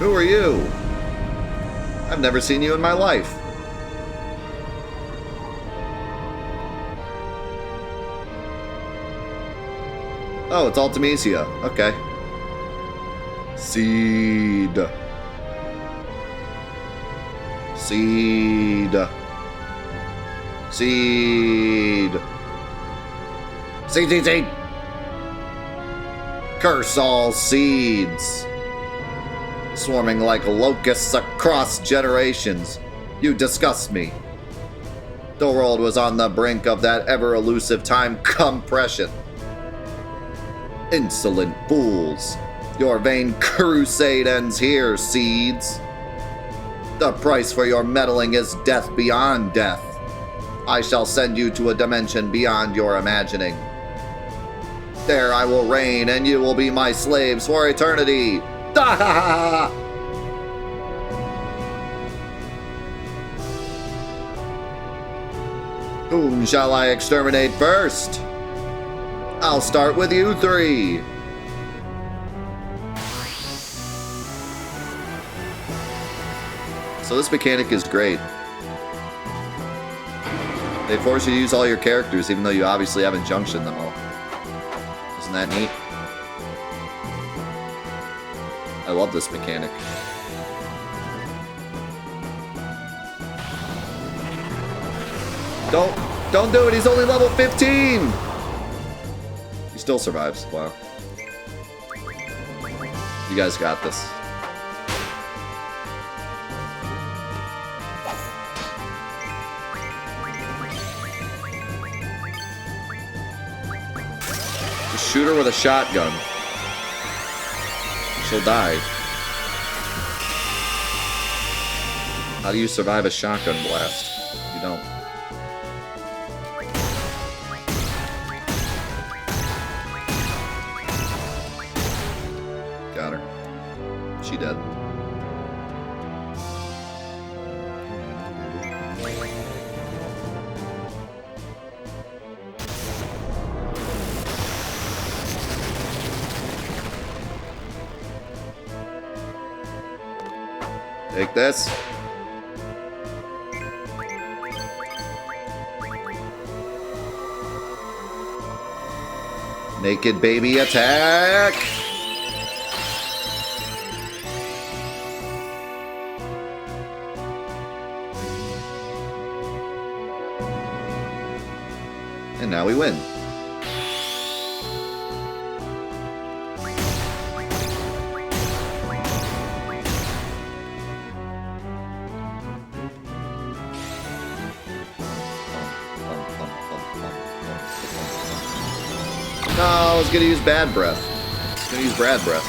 Who are you? I've never seen you in my life. Oh, it's Ultimecia. Okay. Seed. Seed. Seed. Seed, seed, seed. Curse all seeds. Swarming like locusts across generations. You disgust me. The world was on the brink of that ever-elusive time compression. Insolent fools. Your vain crusade ends here, seeds. The price for your meddling is death beyond death. I shall send you to a dimension beyond your imagining. There I will reign, and you will be my slaves for eternity. Da-ha-ha-ha! Whom shall I exterminate first? I'll start with you three. So this mechanic is great. They force you to use all your characters even though you obviously haven't junctioned them all. Isn't that neat? I love this mechanic. Don't do it, he's only level 15! He still survives, wow. You guys got this. Just shoot her with a shotgun. She'll die. How do you survive a shotgun blast? You don't. Got her. She dead. Take this. Naked baby attack! And now we win. No, I was gonna use bad breath. I was gonna use Brad breath.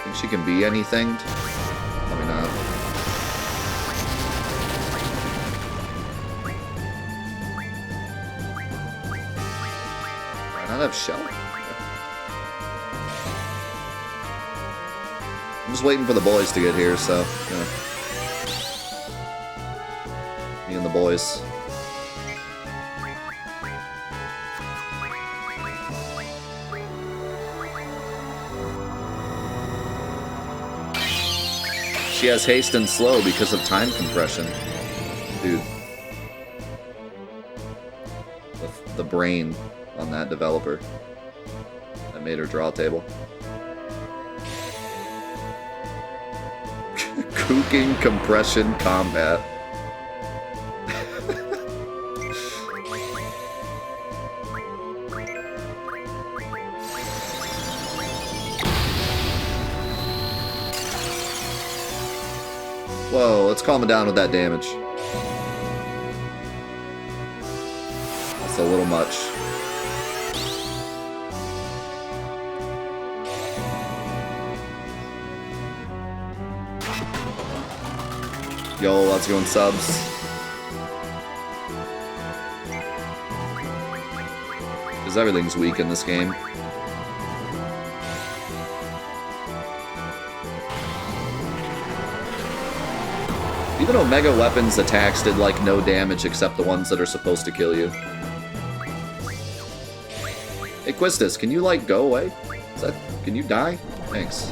Think she can be anything? Probably not. Have shell. I'm just waiting for the boys to get here, so you know. Me and the boys. She has haste and slow because of time compression. Dude. The brain on that developer that made her draw a table. Cooking compression combat. Whoa, let's calm it down with that damage. That's a little much. Yo, let's go in subs. Because everything's weak in this game. Even Omega Weapons attacks did, like, no damage except the ones that are supposed to kill you. Hey, Quistis, can you, like, go away? Can you die? Thanks.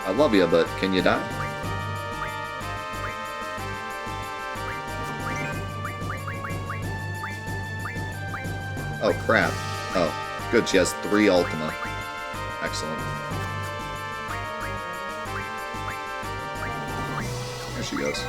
I love you, but can you die? Oh, crap. Oh, good, she has 3 Ultima. Excellent. There she goes.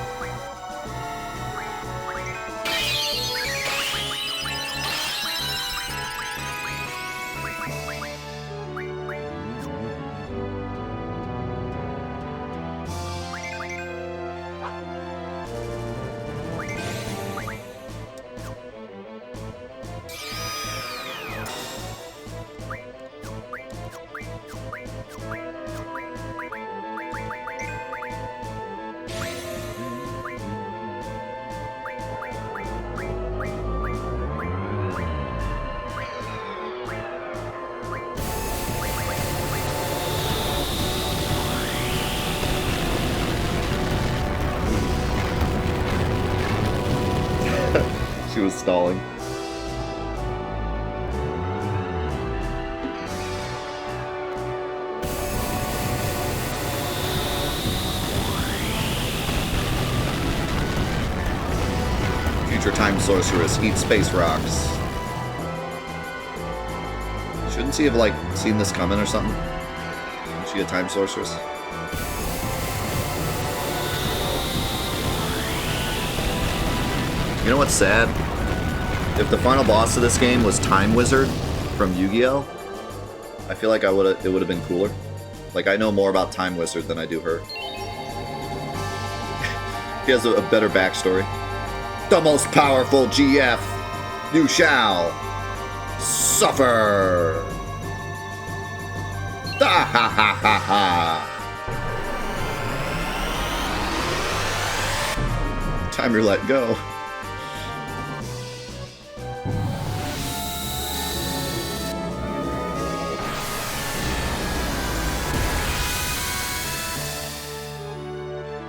She was stalling. Future Time Sorceress, eat space rocks. Shouldn't she have, like, seen this coming or something? Isn't she a Time Sorceress? You know what's sad? If the final boss of this game was Time Wizard from Yu-Gi-Oh!, I feel like it would have been cooler. Like, I know more about Time Wizard than I do her. He has a better backstory. The most powerful GF! You shall suffer! Ha ha ha ha ha! Time roulette, go.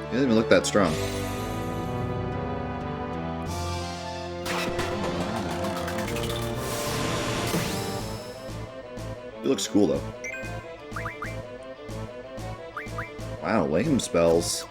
He doesn't even look that strong. He looks cool though. Wow, lame spells.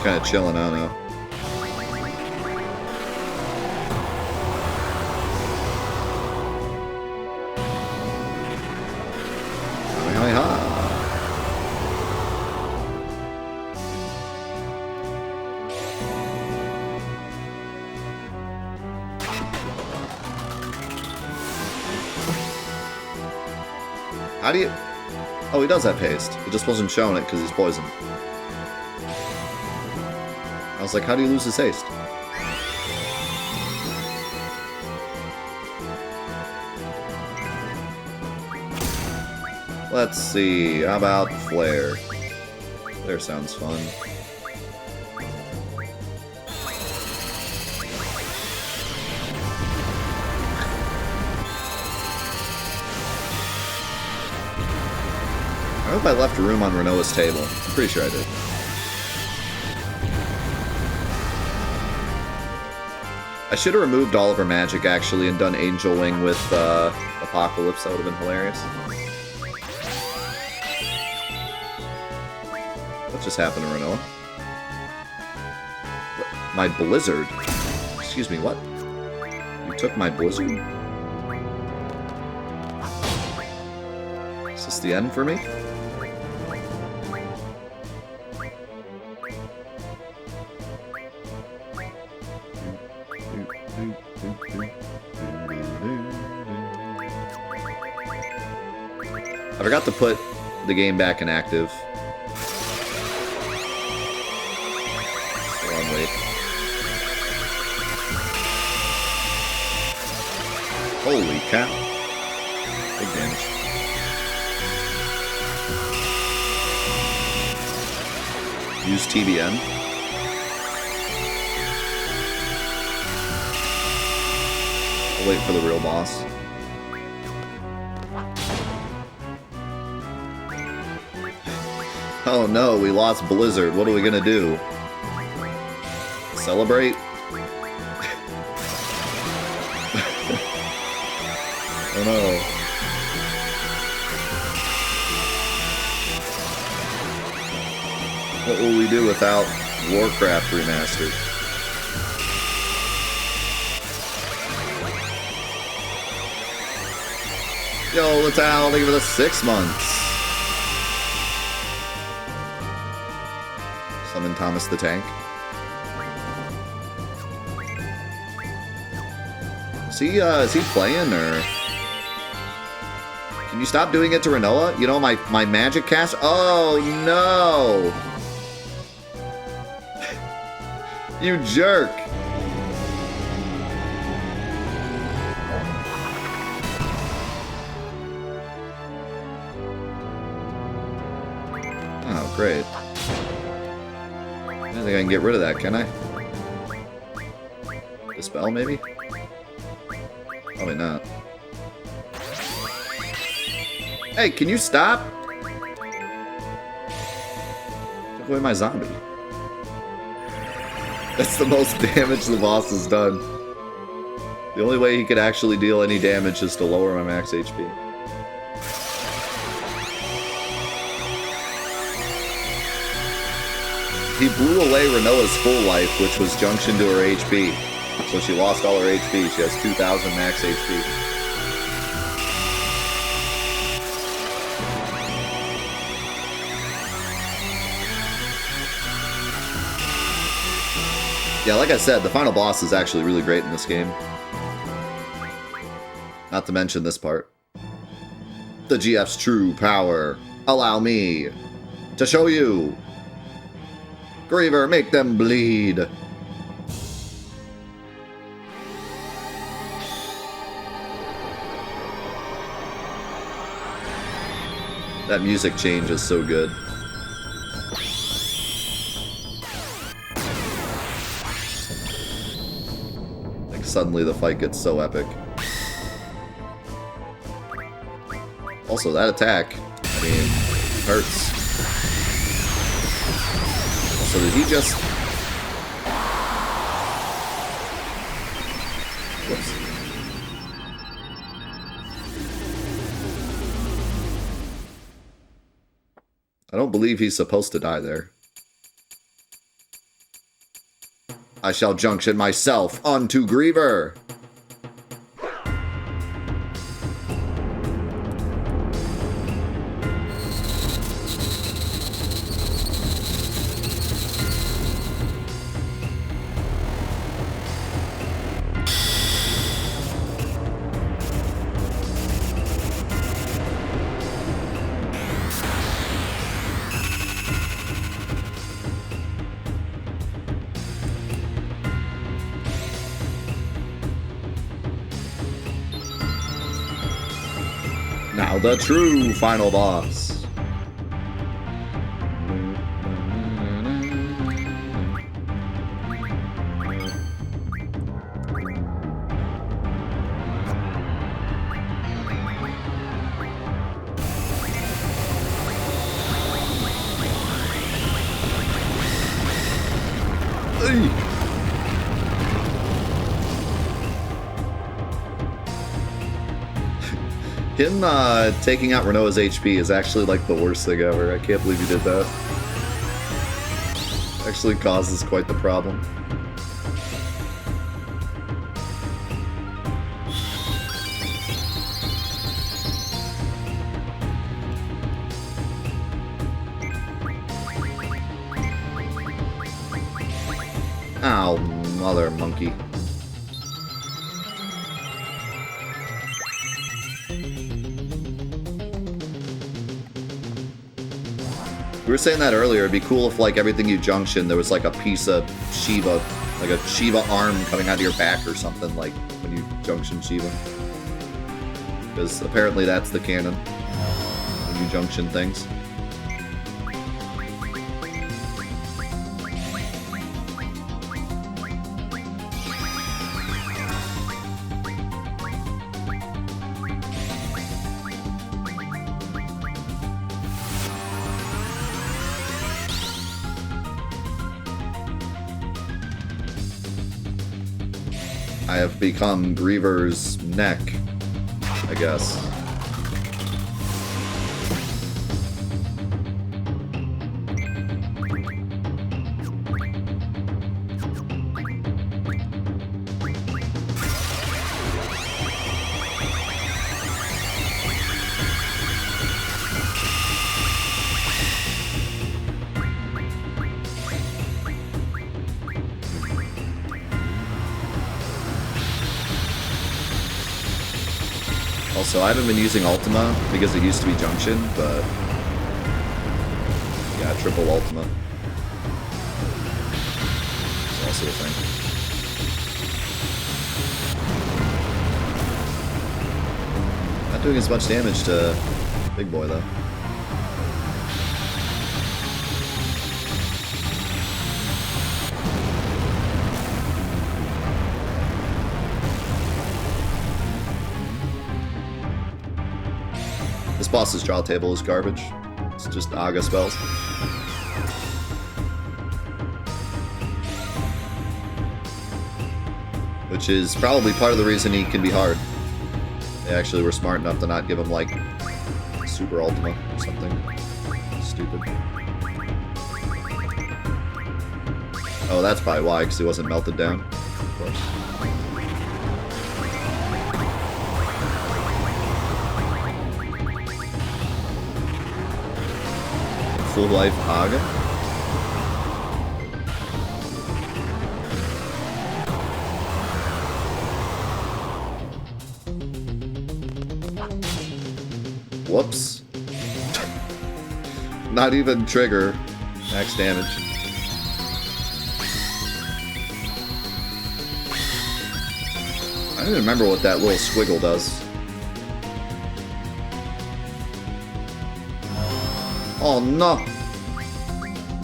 Kind of chilling, I don't know. Hi, hi. How do you... Oh, he does have haste. He just wasn't showing it because he's poisoned. I was like, how do you lose his haste? Let's see, how about Flare? Flare sounds fun. I hope I left room on Renoa's table. I'm pretty sure I did. I should have removed all of her magic, actually, and done Angel Wing with Apocalypse. That would have been hilarious. What just happened to Renoa? What? My Blizzard? Excuse me, what? You took my Blizzard? Is this the end for me? I forgot to put the game back in active. Long wait. Holy cow. Big damage. Use TBN. I'll wait for the real boss. Oh no, we lost Blizzard. What are we gonna do? Celebrate? Oh no. What will we do without Warcraft Remastered? Yo, Latal, thank you for the 6 months. Summon Thomas the Tank. Is he playing, or... Can you stop doing it to Renoa? You know, my magic cast? Oh, no! You jerk! Oh, great. I don't think I can get rid of that, can I? Dispel, maybe? Probably not. Hey, can you stop? Took away my zombie. That's the most damage the boss has done. The only way he could actually deal any damage is to lower my max HP. He blew away Renoa's full life, which was junction to her HP. So she lost all her HP. She has 2,000 max HP. Yeah, like I said, the final boss is actually really great in this game. Not to mention this part. The GF's true power. Allow me to show you. Griever, make them bleed. That music change is so good. Like, suddenly the fight gets so epic. Also, that attack, I mean, hurts. So did he just... Whoops. I don't believe he's supposed to die there. I shall junction myself unto Griever. Now the true final boss. Him taking out Renoa's HP is actually like the worst thing ever. I can't believe he did that. Actually causes quite the problem. Ow, mother monkey. We were saying that earlier, it'd be cool if, like, everything you junction, there was, like, a piece of Shiva, like a Shiva arm coming out of your back or something, like, when you junction Shiva. Because apparently that's the canon. When you junction things. I have become Griever's neck, I guess. Also, I haven't been using Ultima because it used to be Junction, but yeah, triple Ultima is also a thing. Not doing as much damage to Big Boy though. This boss's draw table is garbage. It's just Aga spells. Which is probably part of the reason he can be hard. They actually were smart enough to not give him, like, Super Ultima or something stupid. Oh, that's probably why, because he wasn't melted down. Of course. Full life Aga? Whoops. Not even trigger. Max damage. I don't even remember what that little squiggle does. Oh no!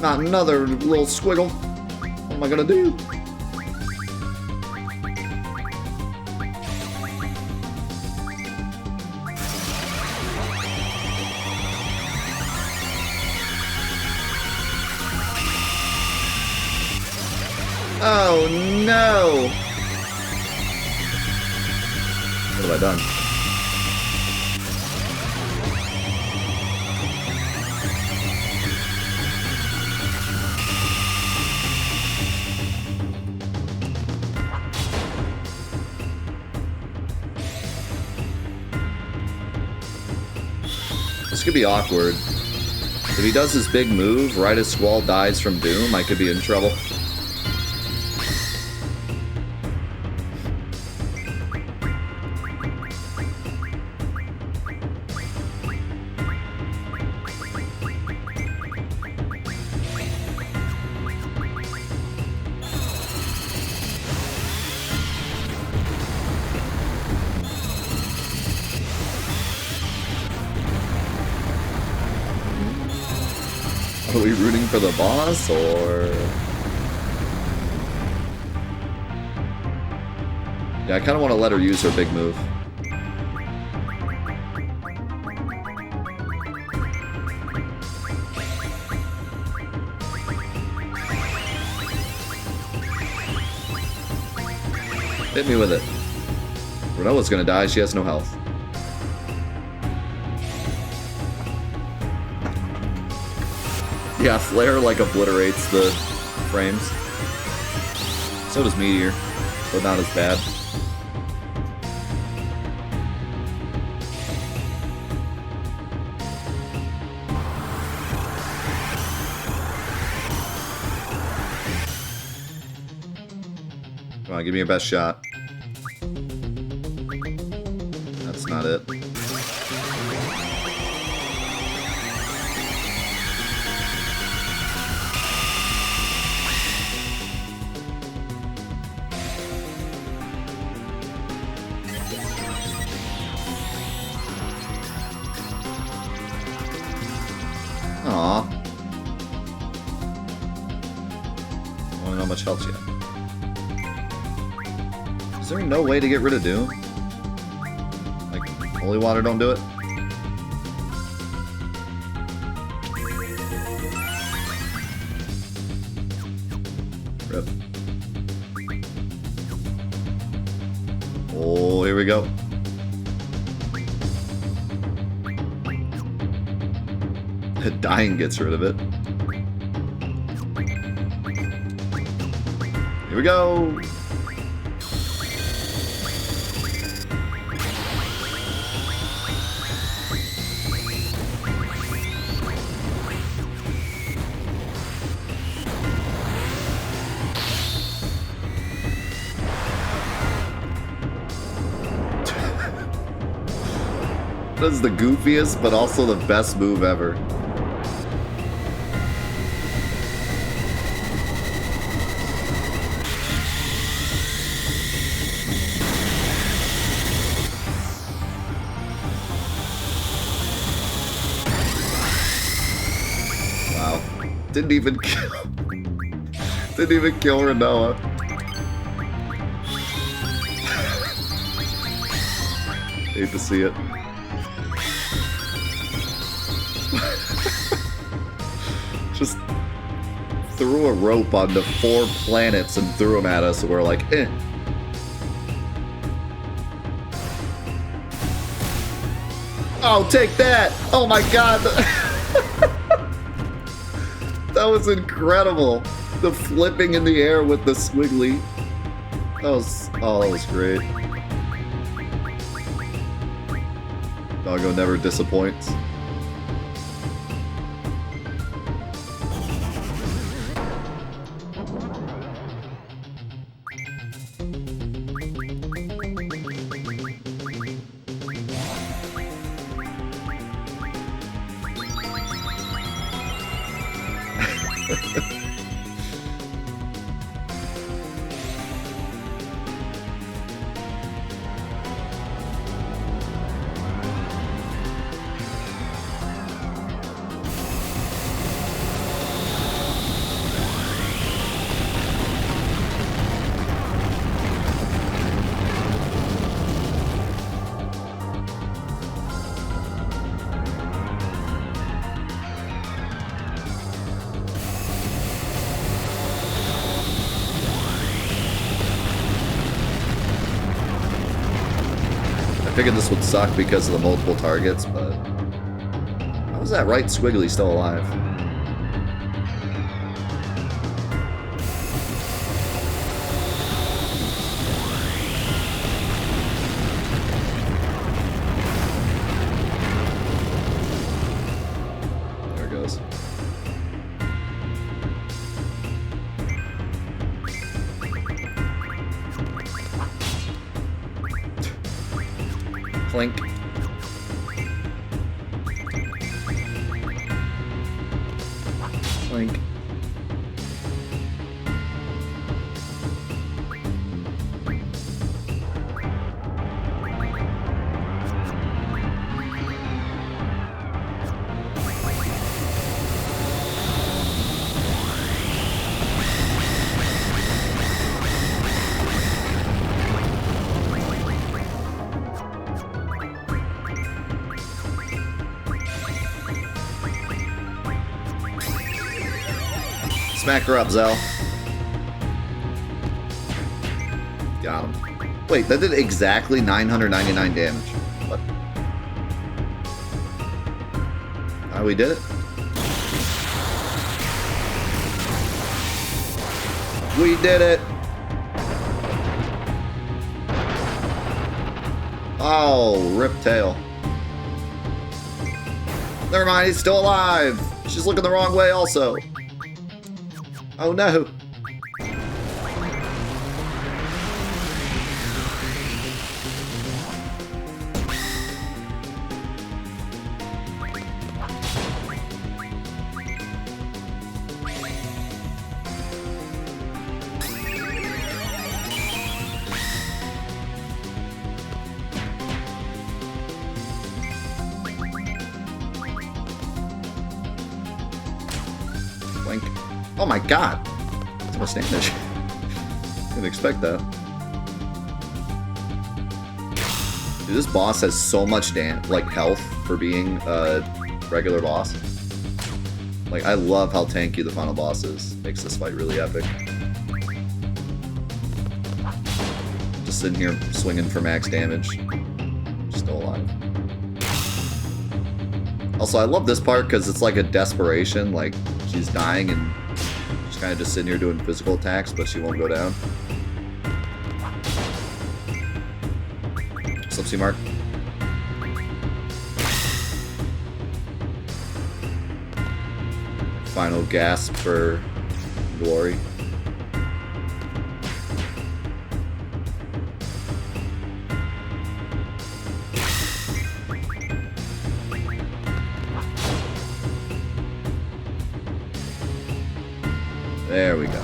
Not another little squiggle. What am I gonna do? Oh no! What have I done? This could be awkward. If he does his big move right as Squall dies from Doom, I could be in trouble. Are we rooting for the boss, or...? Yeah, I kind of want to let her use her big move. Hit me with it. Renella's gonna die, she has no health. Yeah, Flare, like, obliterates the frames. So does Meteor, but not as bad. Come on, give me your best shot. That's not it. much health yet. Is there no way to get rid of Doom? Like, holy water don't do it? Rip. Oh, here we go. Dying gets rid of it. Here we go! That is the goofiest, but also the best move ever. Didn't even kill Renoa. Hate to see it. Just threw a rope onto 4 planets and threw them at us, and we're like, eh. Oh, take that! Oh my god! That was incredible. The flipping in the air with the squiggly. That was great. Doggo never disappoints. I figured this would suck because of the multiple targets, but how is that right squiggly still alive? There it goes. Clink. Clink. Smack her up, Zell. Got him. Wait, that did exactly 999 damage. What? Oh, we did it. We did it. Oh, rip tail. Never mind, he's still alive. She's looking the wrong way also. Oh no! Blink. Oh my god! That's much damage. Didn't expect that. Dude, this boss has so much health for being a regular boss. Like, I love how tanky the final boss is. Makes this fight really epic. Just sitting here swinging for max damage. Still alive. Also, I love this part because it's like a desperation. Like, she's dying and she's kind of just sitting here doing physical attacks, but she won't go down. What's up, C-Mark? Final gasp for glory. There we go.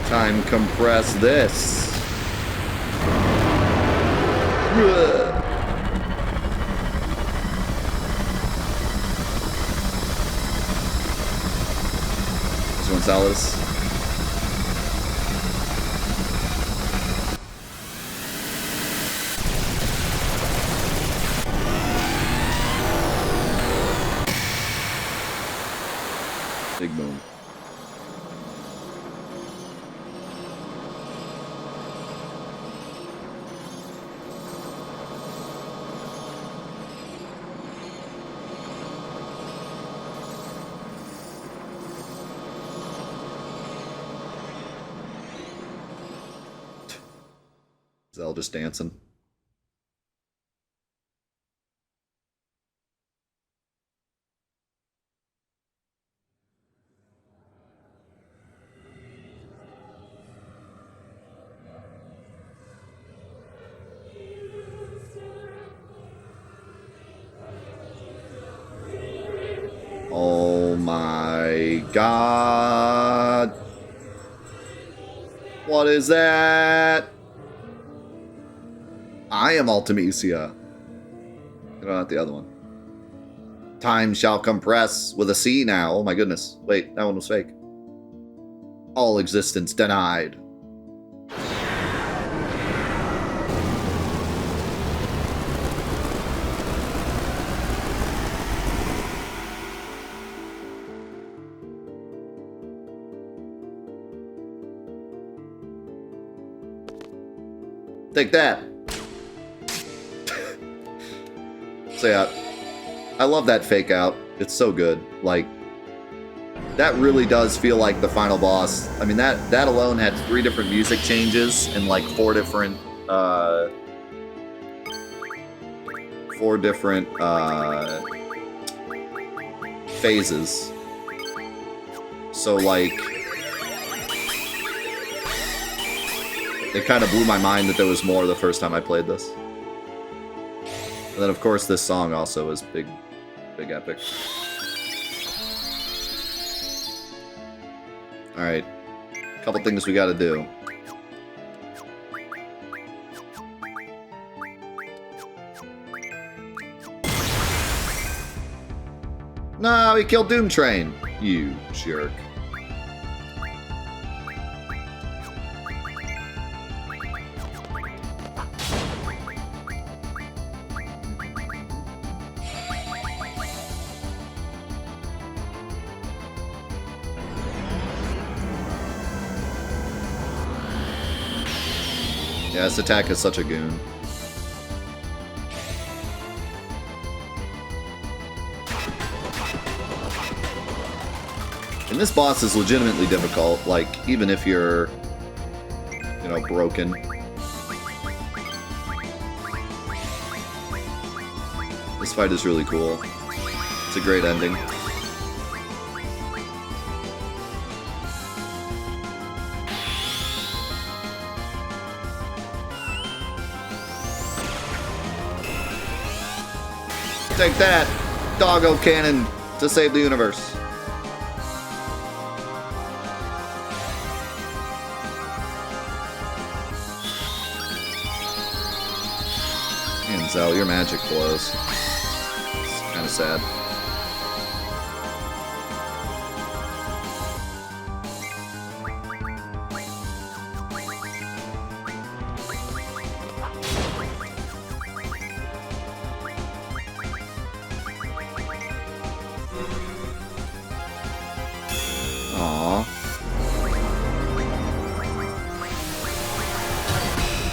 Time compress this. This one's Alice. Big boom. Zell just dancing. Oh my god. What is that? I am Ultimecia. Not the other one. Time shall compress with a C now. Oh my goodness. Wait, that one was fake. All existence denied. Take that. So yeah, I love that fake out. It's so good. Like, that really does feel like the final boss. I mean, that alone had 3 different music changes and like 4 different phases. So like, it kind of blew my mind that there was more the first time I played this. And then, of course, this song also is big epic. Alright. Couple things we gotta do. No, he killed Doom Train. You jerk. Yeah, this attack is such a goon. And this boss is legitimately difficult, like, even if you're, you know, broken. This fight is really cool. It's a great ending. Take that, doggo cannon to save the universe. Man, Zell, your magic blows. It's kind kind of sad. Aww.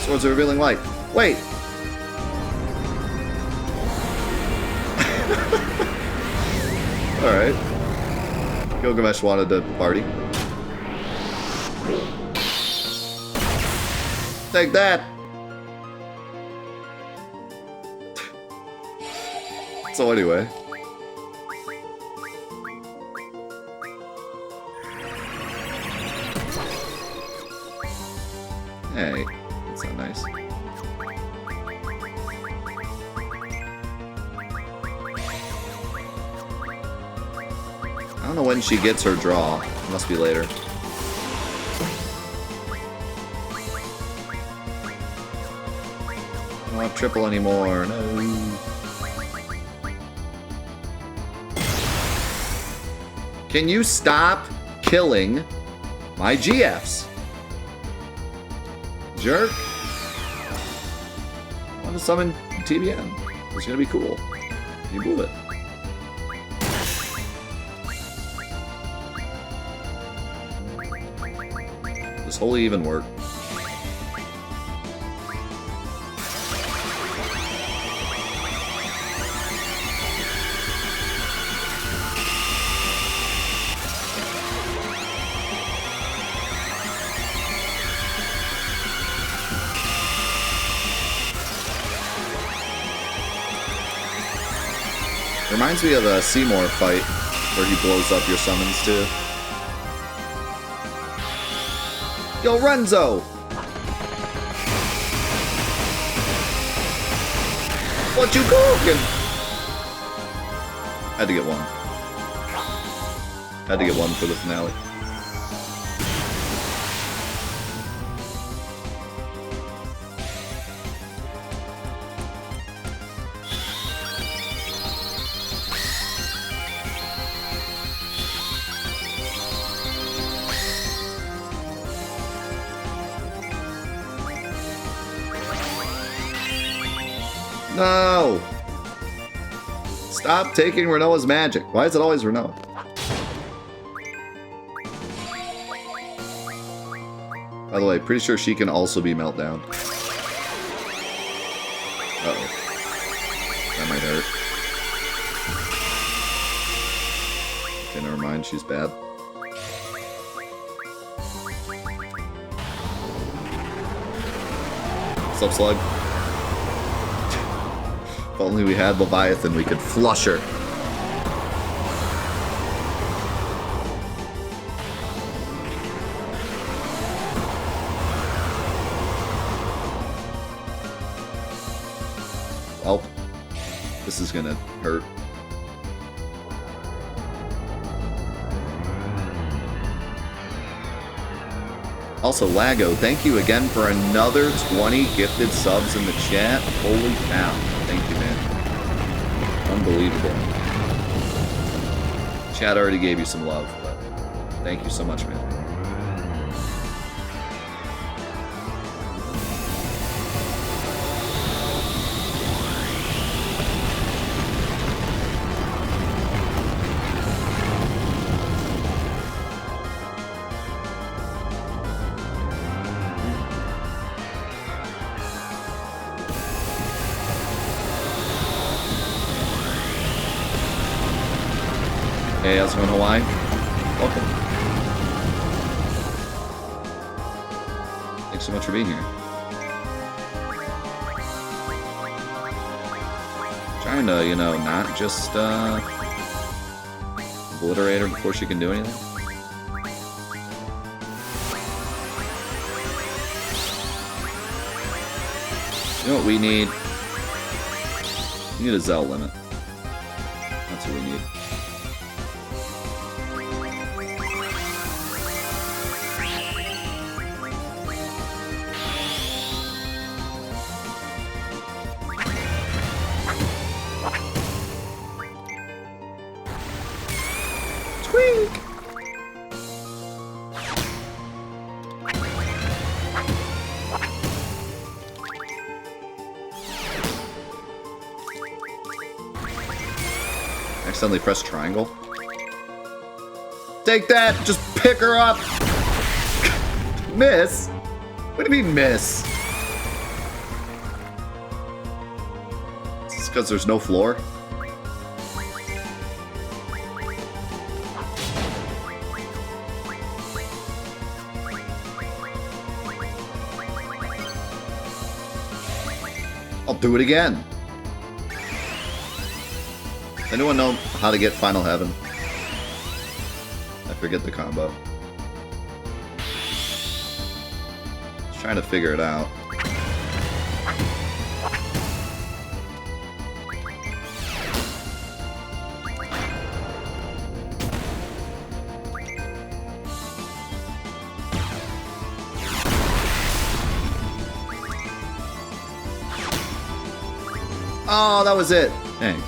Swords are revealing light. Wait! Alright. Gilgamesh wanted to party. Take that! So anyway. Hey, that's not nice. I don't know when she gets her draw. It must be later. I don't want triple anymore. No. Can you stop killing my GFs? Jerk. I want to summon TBN. It's gonna be cool. Can you move it? Does Holy even work? Reminds me of the Seymour fight where he blows up your summons too. Yo, Renzo! What you cooking? Had to get one. Had to get one for the finale. No! Stop taking Renoa's magic. Why is it always Renoa? By the way, pretty sure she can also be Meltdown. Uh-oh. That might hurt. Okay, never mind. She's bad. What's up, Slug? If only we had Leviathan, we could flush her. Well, this is gonna hurt. Also, Lago, thank you again for another 20 gifted subs in the chat. Holy cow. Thank you, man. Unbelievable. Chat already gave you some love, but thank you so much, man. Hey, how's it going, Hawaii? Welcome. Thanks so much for being here. Trying to, you know, not just obliterate her before she can do anything. You know what we need? We need a Zell limit. That's what we need. accidentally press triangle. Take that! Just pick her up! Miss? What do you mean, miss? Is this because there's no floor? I'll do it again. Anyone know how to get Final Heaven? I forget the combo. Just trying to figure it out. Oh, that was it. Dang.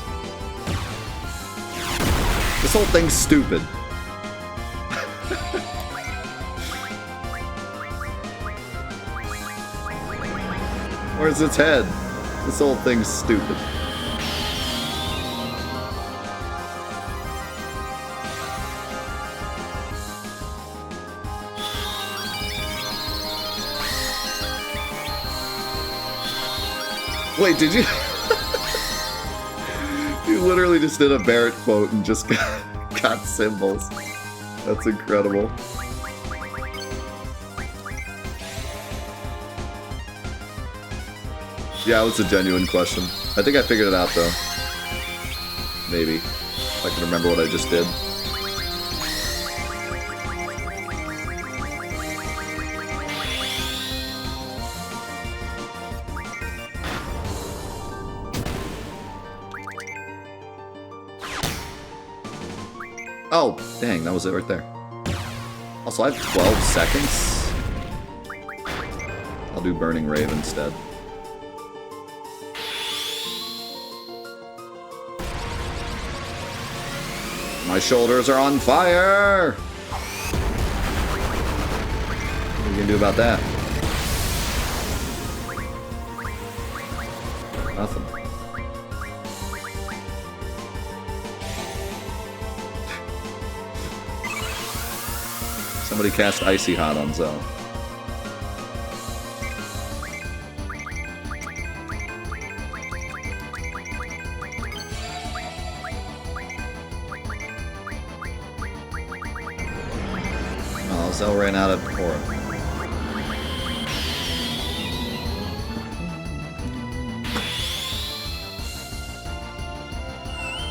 This whole thing's stupid. Where's its head? This whole thing's stupid. Wait, did you? You literally just did a Barrett quote and just got symbols. That's incredible. Yeah, it was a genuine question. I think I figured it out, though. Maybe. If I can remember what I just did. Oh, dang, that was it right there. Also, I have 12 seconds. I'll do Burning Rave instead. My shoulders are on fire! What are you gonna do about that? Nothing. Somebody cast Icy Hot on Zell. Oh, Zell ran out of aura.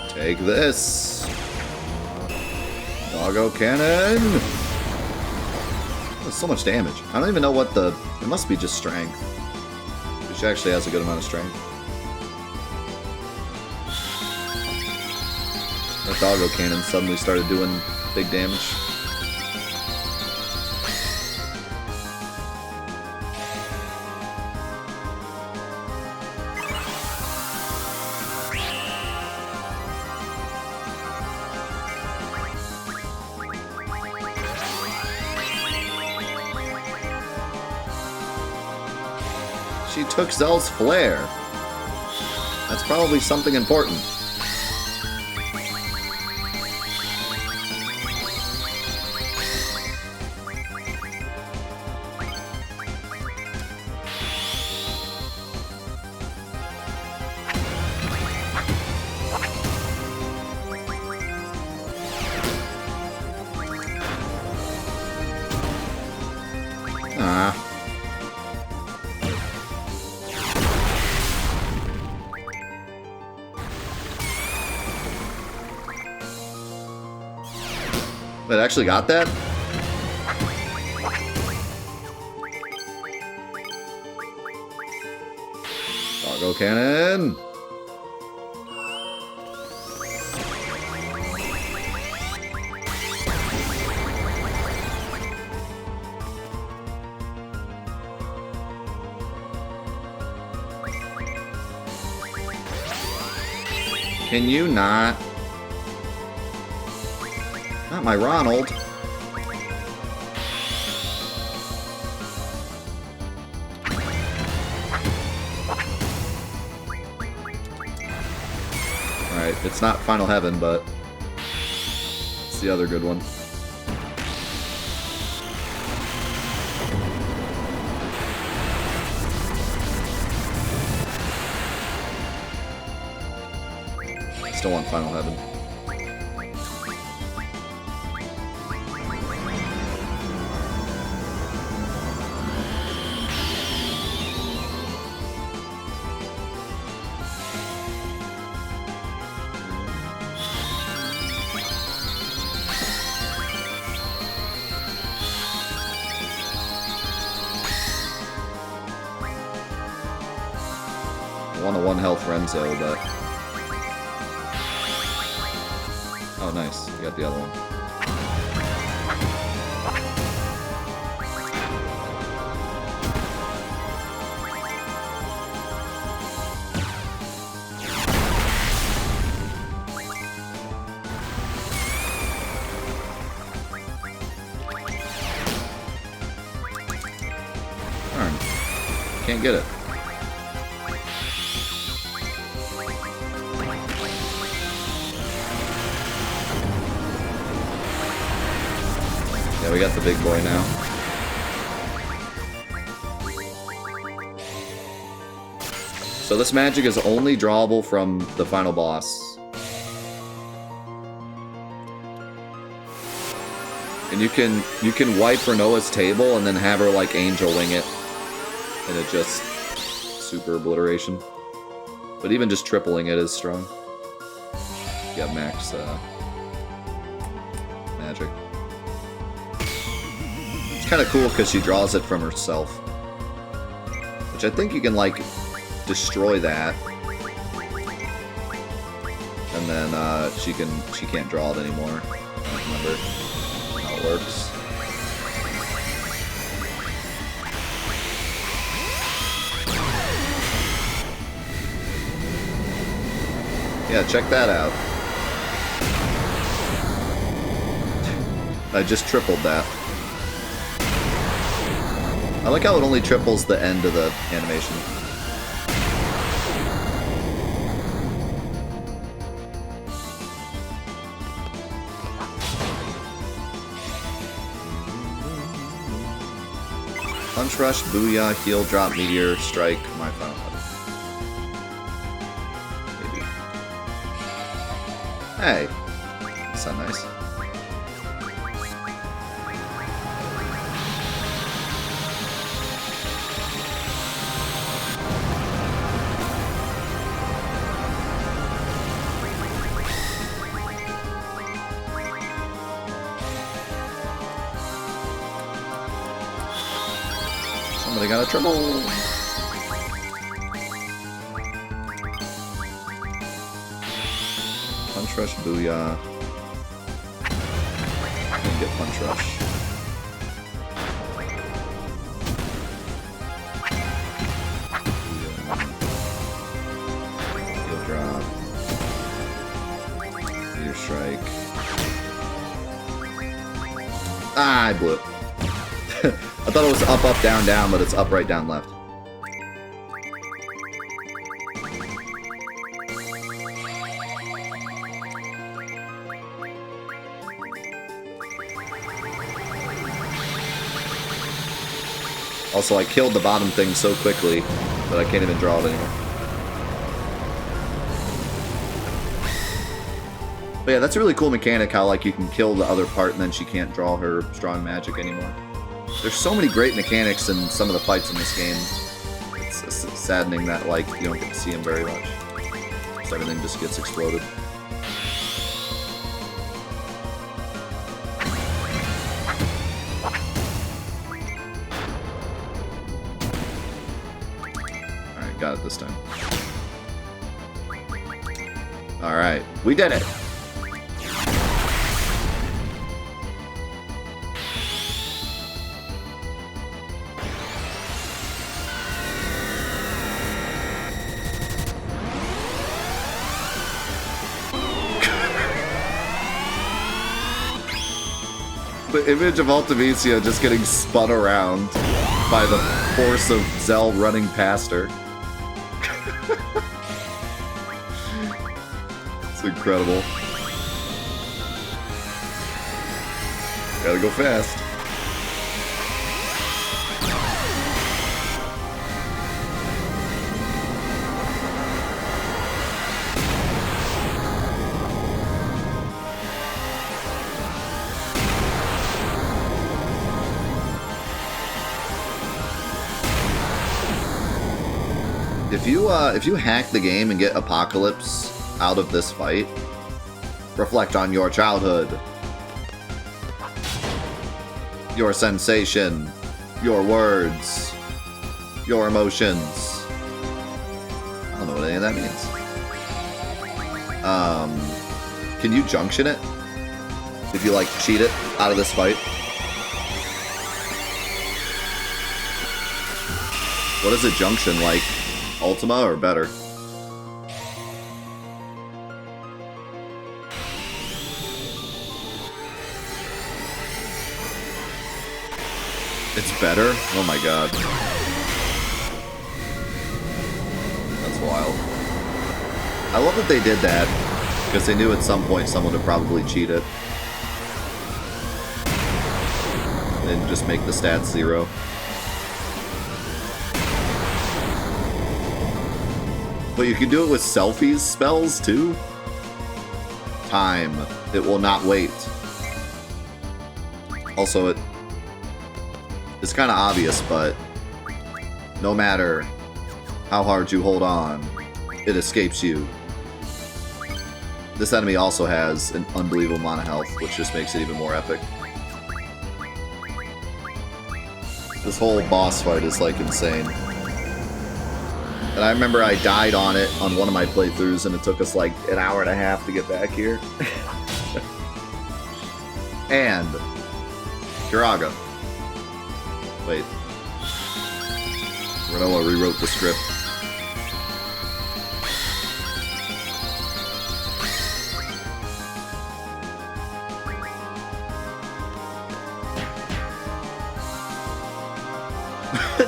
Take this. Doggo Cannon! That's so much damage. I don't even know what the... It must be just strength. She actually has a good amount of strength. That Doggo Cannon suddenly started doing big damage. She took Zell's flare. That's probably something important. It actually got that? Doggo Cannon! Can you not? Not my Ronald. Alright, Alright, it's not Final Heaven, but it's the other good one. Still want Final Heaven. I want a 1 health Renzo, but... Oh, nice. We got the other one. Darn. Can't get it. Yeah, we got the big boy now. So this magic is only drawable from the final boss. And you can wipe Renoa's table and then have her like angel wing it. And it just super obliteration. But even just tripling it is strong. You got max magic. It's kind of cool because she draws it from herself. Which I think you can like destroy that. And then she can't draw it anymore. I don't remember how it works. Yeah, check that out. I just tripled that. I like how it only triples the end of the animation. Punch Rush, Booyah, Heal, Drop, Meteor, Strike, my Final Heaven. Maybe. Hey, that's not nice. Somebody got a triple. Punch Rush, Booyah. Didn't get Punch Rush. Heal Drop. Meteor Strike. Ah, I blew it. I thought it was up, up, down, down, but it's up, right, down, left. Also, I killed the bottom thing so quickly that I can't even draw it anymore. But yeah, that's a really cool mechanic, how like you can kill the other part and then she can't draw her strong magic anymore. There's so many great mechanics in some of the fights in this game. It's saddening that like you don't get to see them very much. So everything just gets exploded. Alright, got it this time. Alright, we did it! The image of Ultimisia just getting spun around by the force of Zell running past her. It's incredible. Gotta go fast. If you hack the game and get Apocalypse out of this fight, reflect on your childhood, your sensation, your words, your emotions. I don't know what any of that means. Can you junction it? If you, like, cheat it out of this fight? What is a junction like? Ultima or better? It's better? Oh my god. That's wild. I love that they did that, because they knew at some point someone would probably cheat it. And just make the stats 0. But you can do it with selfies spells, too? Time. It will not wait. Also, it's kind of obvious, but no matter how hard you hold on, it escapes you. This enemy also has an unbelievable amount of health, which just makes it even more epic. This whole boss fight is, like, insane. And I remember I died on it on one of my playthroughs, and it took us like an hour and a half to get back here. And Kiraga. Wait. Renoa rewrote the script.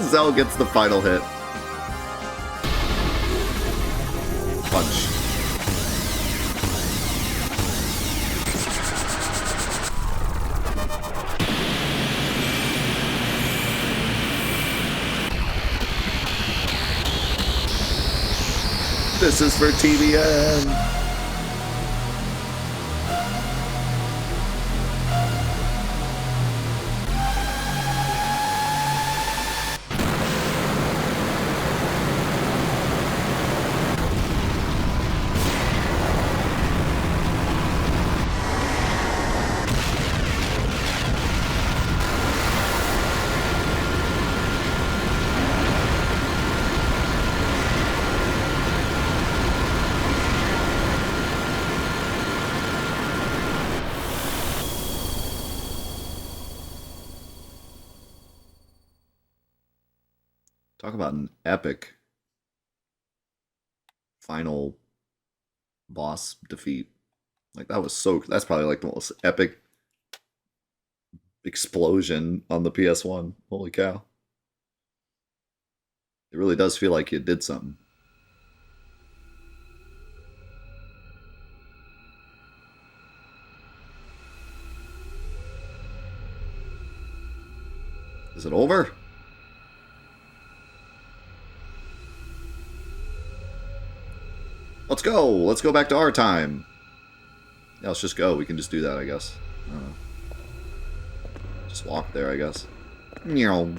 Zell gets the final hit. Punch. This is for TVN. Talk about an epic final boss defeat. Like, that was so... That's probably, like, the most epic explosion on the PS1. Holy cow. It really does feel like you did something. Is it over? Let's go! Let's go back to our time! Yeah, let's just go. We can just do that, I guess. I don't know. Just walk there, I guess. Meow.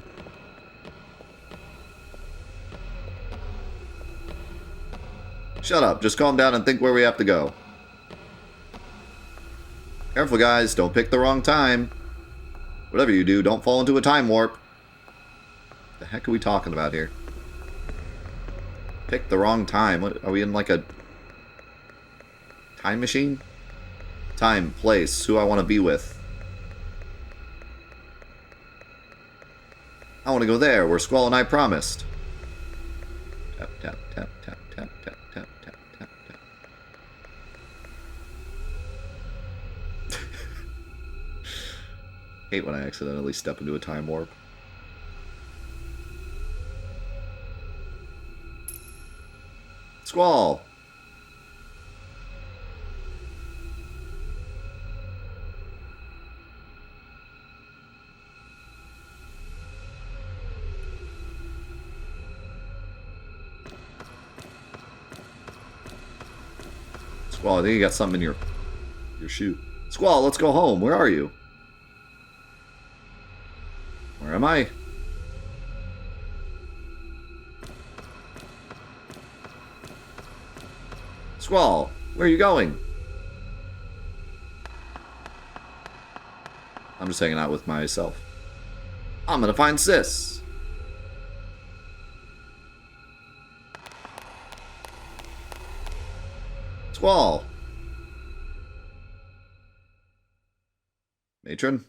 Shut up. Just calm down and think where we have to go. Careful, guys. Don't pick the wrong time. Whatever you do, don't fall into a time warp. What the heck are we talking about here? Pick the wrong time. What, are we in like a time machine? Time, place, who I want to be with. I want to go there, where Squall and I promised. Tap, tap, tap, tap, tap, tap, tap, tap, tap, tap. Hate when I accidentally step into a time warp. Squall! Squall, I think you got something in your shoe. Squall, let's go home. Where are you? Where am I? Squall, where are you going? I'm just hanging out with myself. I'm gonna find Sis. Squall. Matron?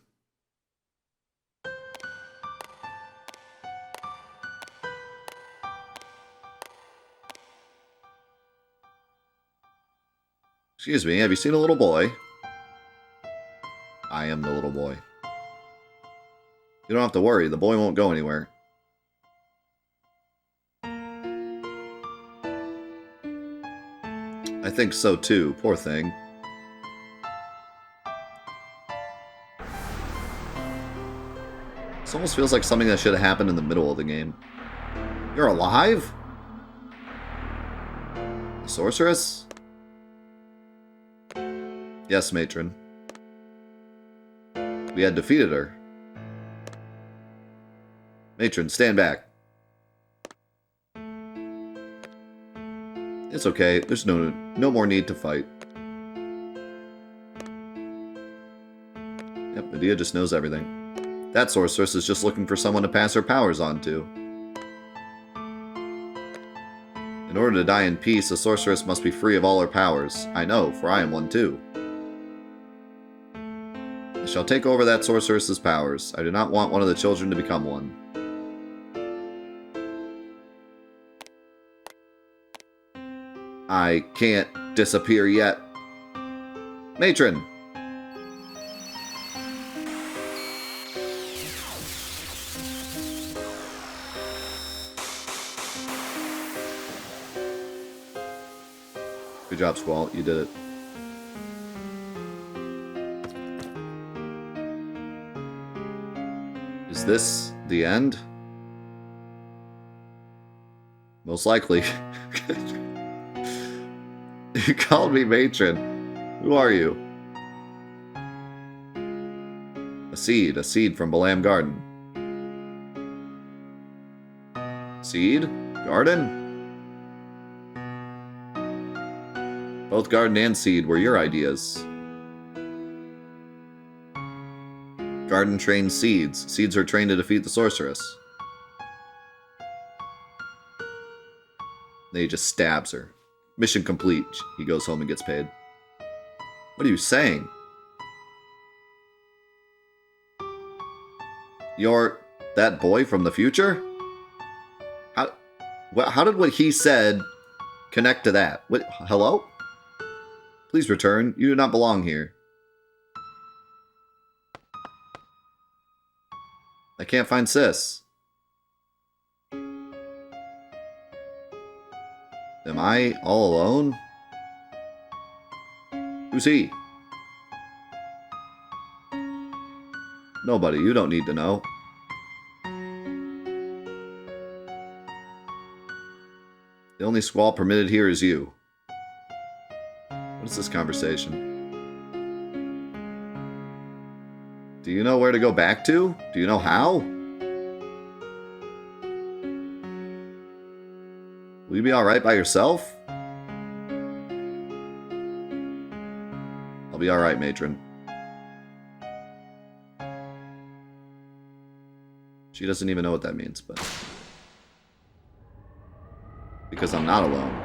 Excuse me, have you seen a little boy? I am the little boy. You don't have to worry, the boy won't go anywhere. I think so too, poor thing. This almost feels like something that should have happened in the middle of the game. You're alive? The sorceress? Yes, matron. We had defeated her. Matron, stand back. It's okay. There's no more need to fight. Yep, Medea just knows everything. That sorceress is just looking for someone to pass her powers on to. In order to die in peace, a sorceress must be free of all her powers. I know, for I am one too. I shall take over that sorceress's powers. I do not want one of the children to become one. I can't disappear yet. Matron! Good job, Squall. You did it. Is this the end? Most likely. You called me matron. Who are you? A seed from Balam Garden. Seed? Garden? Both garden and seed were your ideas. Garden trains seeds. Seeds are trained to defeat the sorceress. Then he just stabs her. Mission complete. He goes home and gets paid. What are you saying? You're that boy from the future? How did what he said connect to that? What, hello? Please return. You do not belong here. I can't find Sis. Am I all alone? Who's he? Nobody. You don't need to know. The only Squall permitted here is you. What is this conversation? Do you know where to go back to? Do you know how? Will you be alright by yourself? I'll be alright, matron. She doesn't even know what that means, but... Because I'm not alone.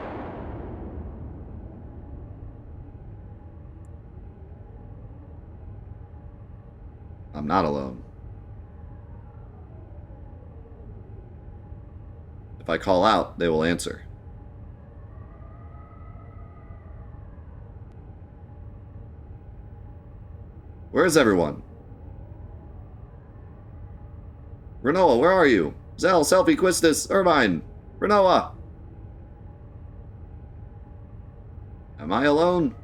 I'm not alone. If I call out, they will answer. Where is everyone? Renoa, where are you? Zell, Selfie, Quistis, Irvine, Renoa! Am I alone?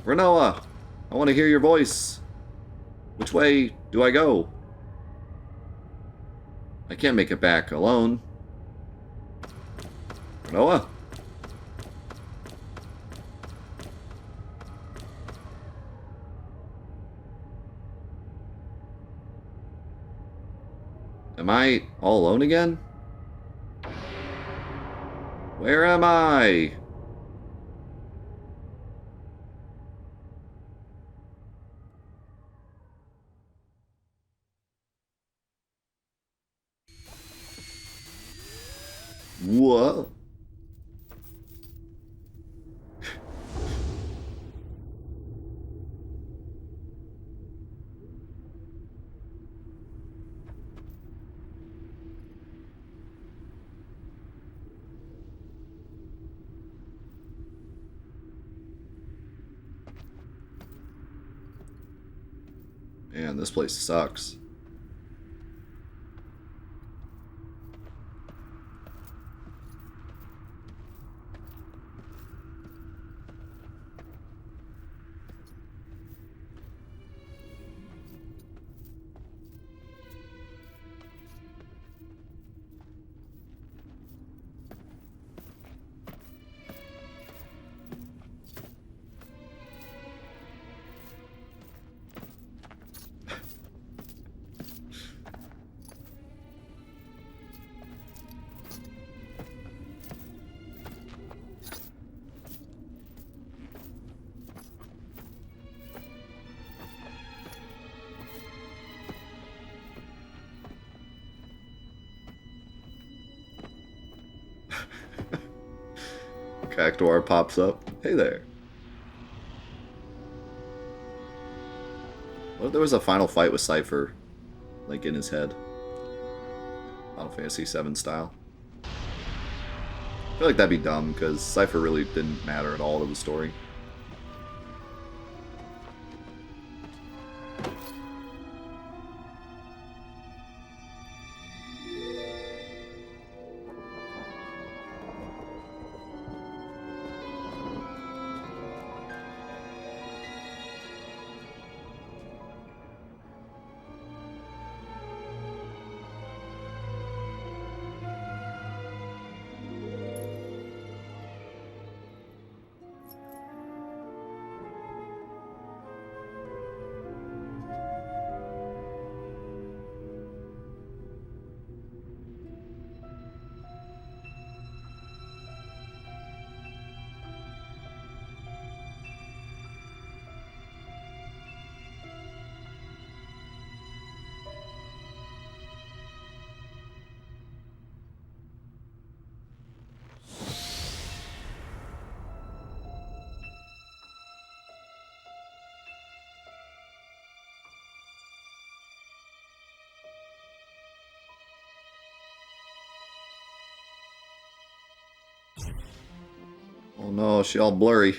Renoa, I want to hear your voice. Which way do I go? I can't make it back alone. Renoa? Am I all alone again? Where am I? What? Man, this place sucks. Cactuar pops up. Hey there. What if there was a final fight with Cypher, like in his head? Final Fantasy VII style. I feel like that'd be dumb, because Cypher really didn't matter at all to the story. Oh no, she all blurry.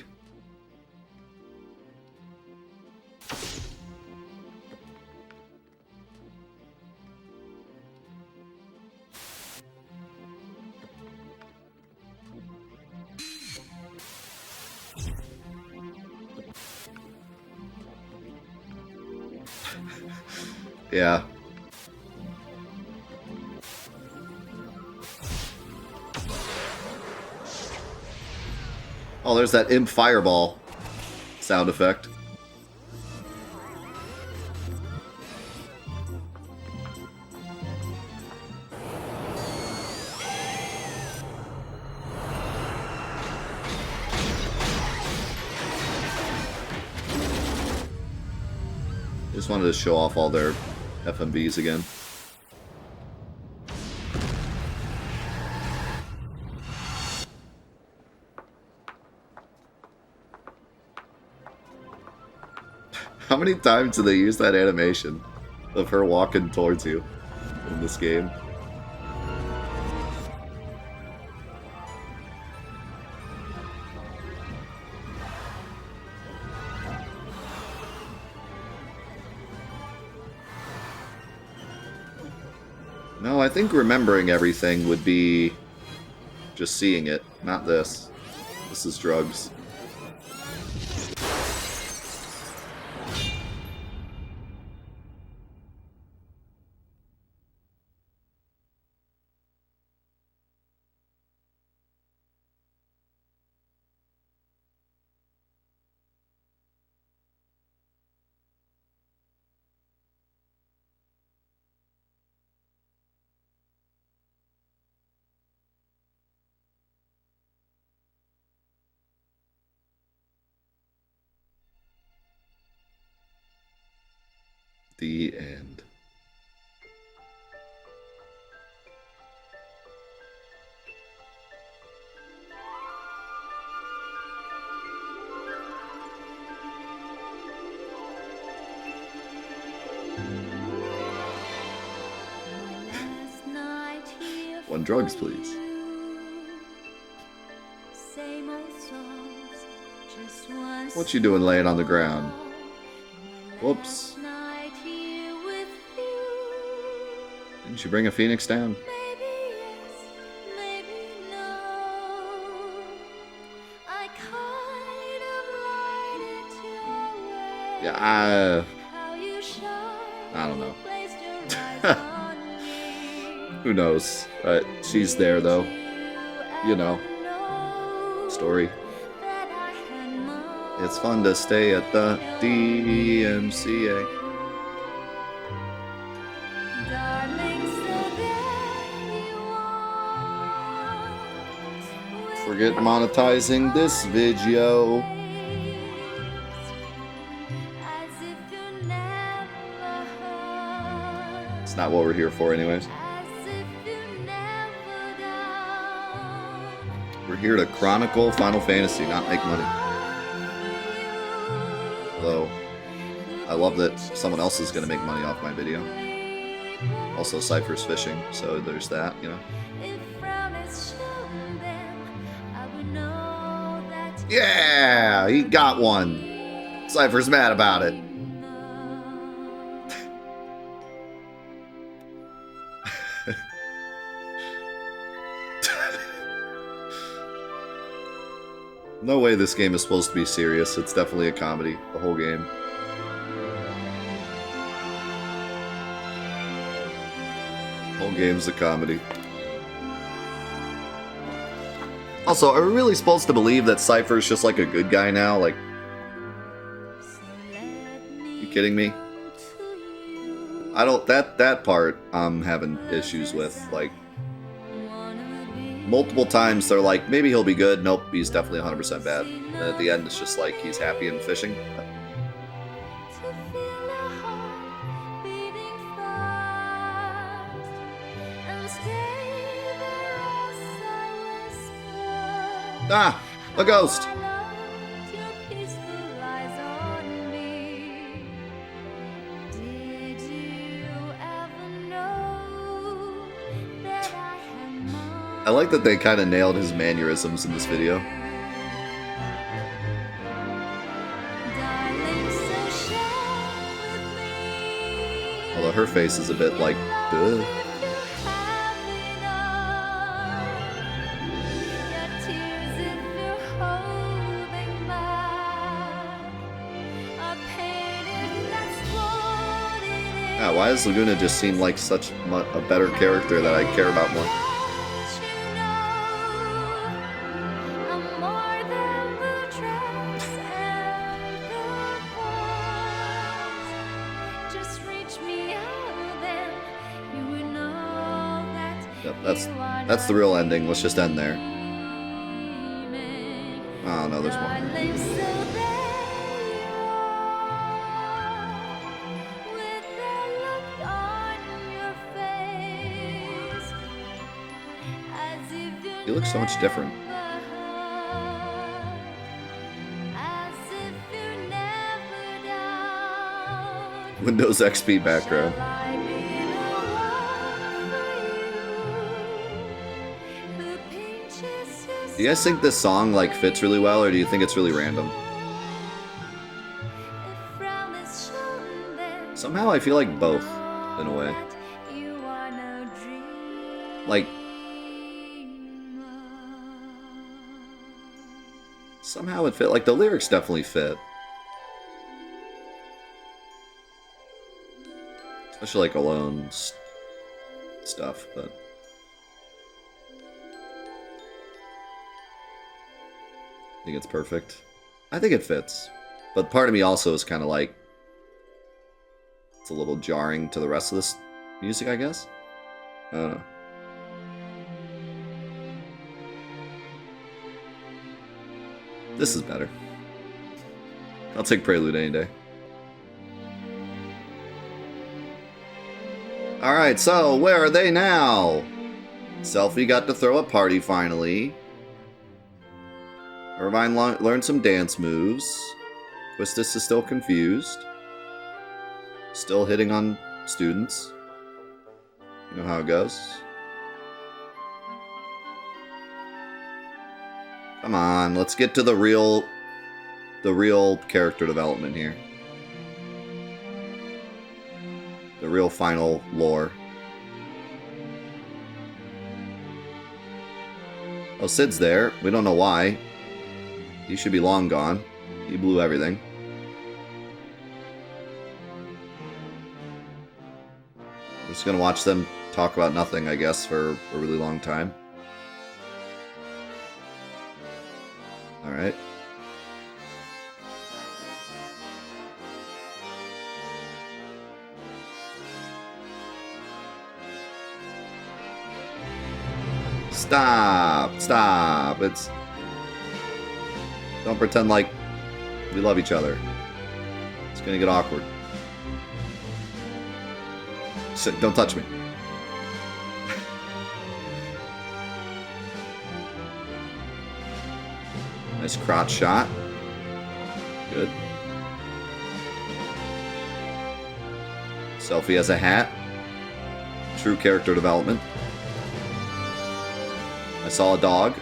Yeah. Oh, there's that imp fireball sound effect. Just wanted to show off all their FMVs again. How many times do they use that animation of her walking towards you in this game? No, I think remembering everything would be just seeing it, not this. This is drugs. The end. One drugs, please. What you doing laying on the ground? Whoops. Didn't you bring a phoenix down? Yeah, I don't know. Who knows? But she's there, though. You know. Story. It's fun to stay at the DMCA. Forget monetizing this video. It's not what we're here for anyways. We're here to chronicle Final Fantasy, not make money. Although, I love that someone else is going to make money off my video. Also, Cypher's fishing, so there's that, you know. Yeah, he got one. Cypher's mad about it. No way this game is supposed to be serious. It's definitely a comedy, the whole game. The whole game's a comedy. Also, are we really supposed to believe that Cypher's just like a good guy now? Like, you kidding me? I don't, that part I'm having issues with. Like, multiple times they're like, maybe he'll be good. Nope, he's definitely 100% bad. And at the end, it's just like he's happy and fishing. Ah, a ghost. I like that they kind of nailed his mannerisms in this video. Although her face is a bit like, duh. Yeah, why does Laguna just seem like such a better character that I care about more? That's the real ending. Let's just end there. Oh no, there's more. He looks so much different. Windows XP background. Do you guys think this song like fits really well, or do you think it's really random? Somehow I feel like both, in a way. Like, somehow it fit. Like, the lyrics definitely fit. Especially like Alone stuff, but... I think it's perfect. I think it fits. But part of me also is kind of like... It's a little jarring to the rest of this music, I guess? I don't know. This is better. I'll take Prelude any day. Alright, so where are they now? Selphie got to throw a party finally. Irvine learned some dance moves. Quistis is still confused. Still hitting on students. You know how it goes. Come on, let's get to the real character development here. The real final lore. Oh, Cid's there. We don't know why. He should be long gone. He blew everything. I'm just gonna watch them talk about nothing, I guess, for a really long time. Alright. Stop! Stop! It's... Don't pretend like we love each other. It's gonna get awkward. Sit, don't touch me. Nice crotch shot. Good. Selphie has a hat. True character development. I saw a dog.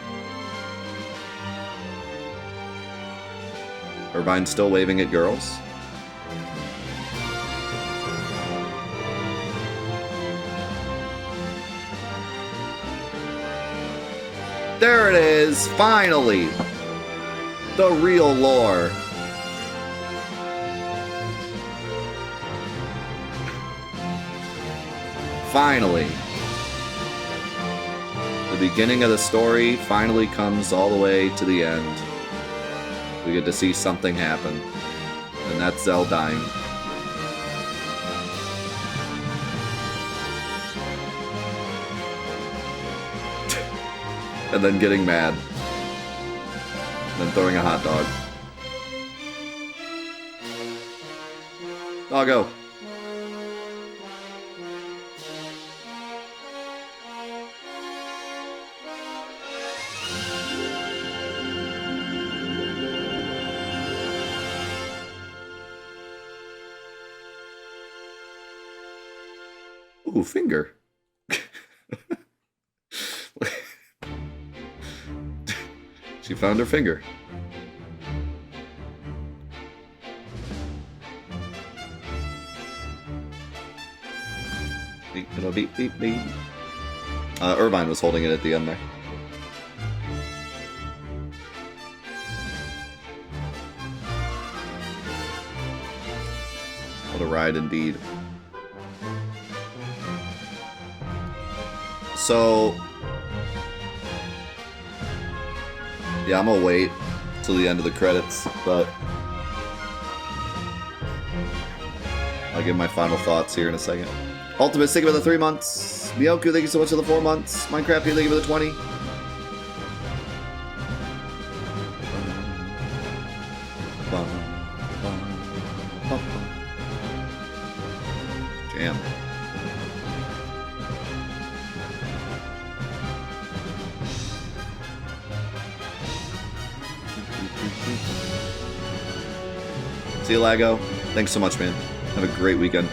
Irvine's still waving at girls. There it is! Finally! The real lore. Finally. The beginning of the story finally comes all the way to the end. We get to see something happen. And that's Zell dying. And then getting mad. And then throwing a hot dog. Doggo. Ooh, finger. She found her finger. Beep, beep, beep, beep. Irvine was holding it at the end there. What a ride indeed. So, yeah, I'm gonna wait till the end of the credits, but I'll give my final thoughts here in a second. Ultimate, thank you for the 3 months. Miyoku, thank you so much for the 4 months. Minecraft, thank you for the 20. Jam. See you, Lago. Thanks so much, man. Have a great weekend.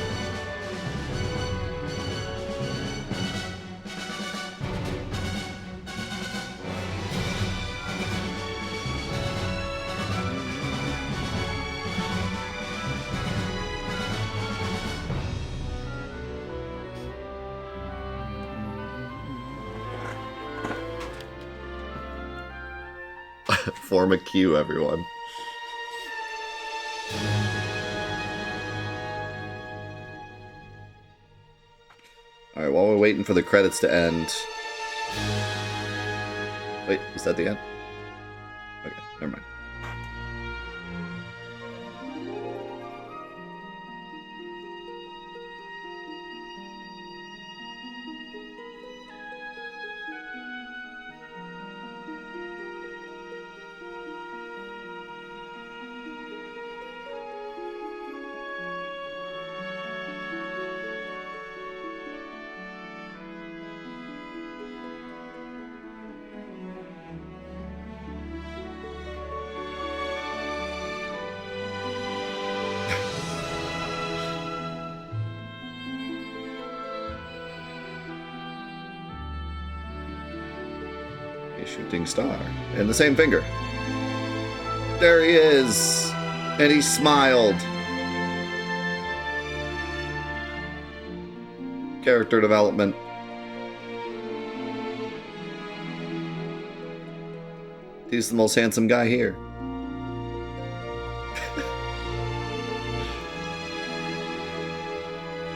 Form a queue, everyone. Alright, while we're waiting for the credits to end... Wait, is that the end? Okay, never mind. A shooting star. And the same finger. There he is! And he smiled. Character development. He's the most handsome guy here.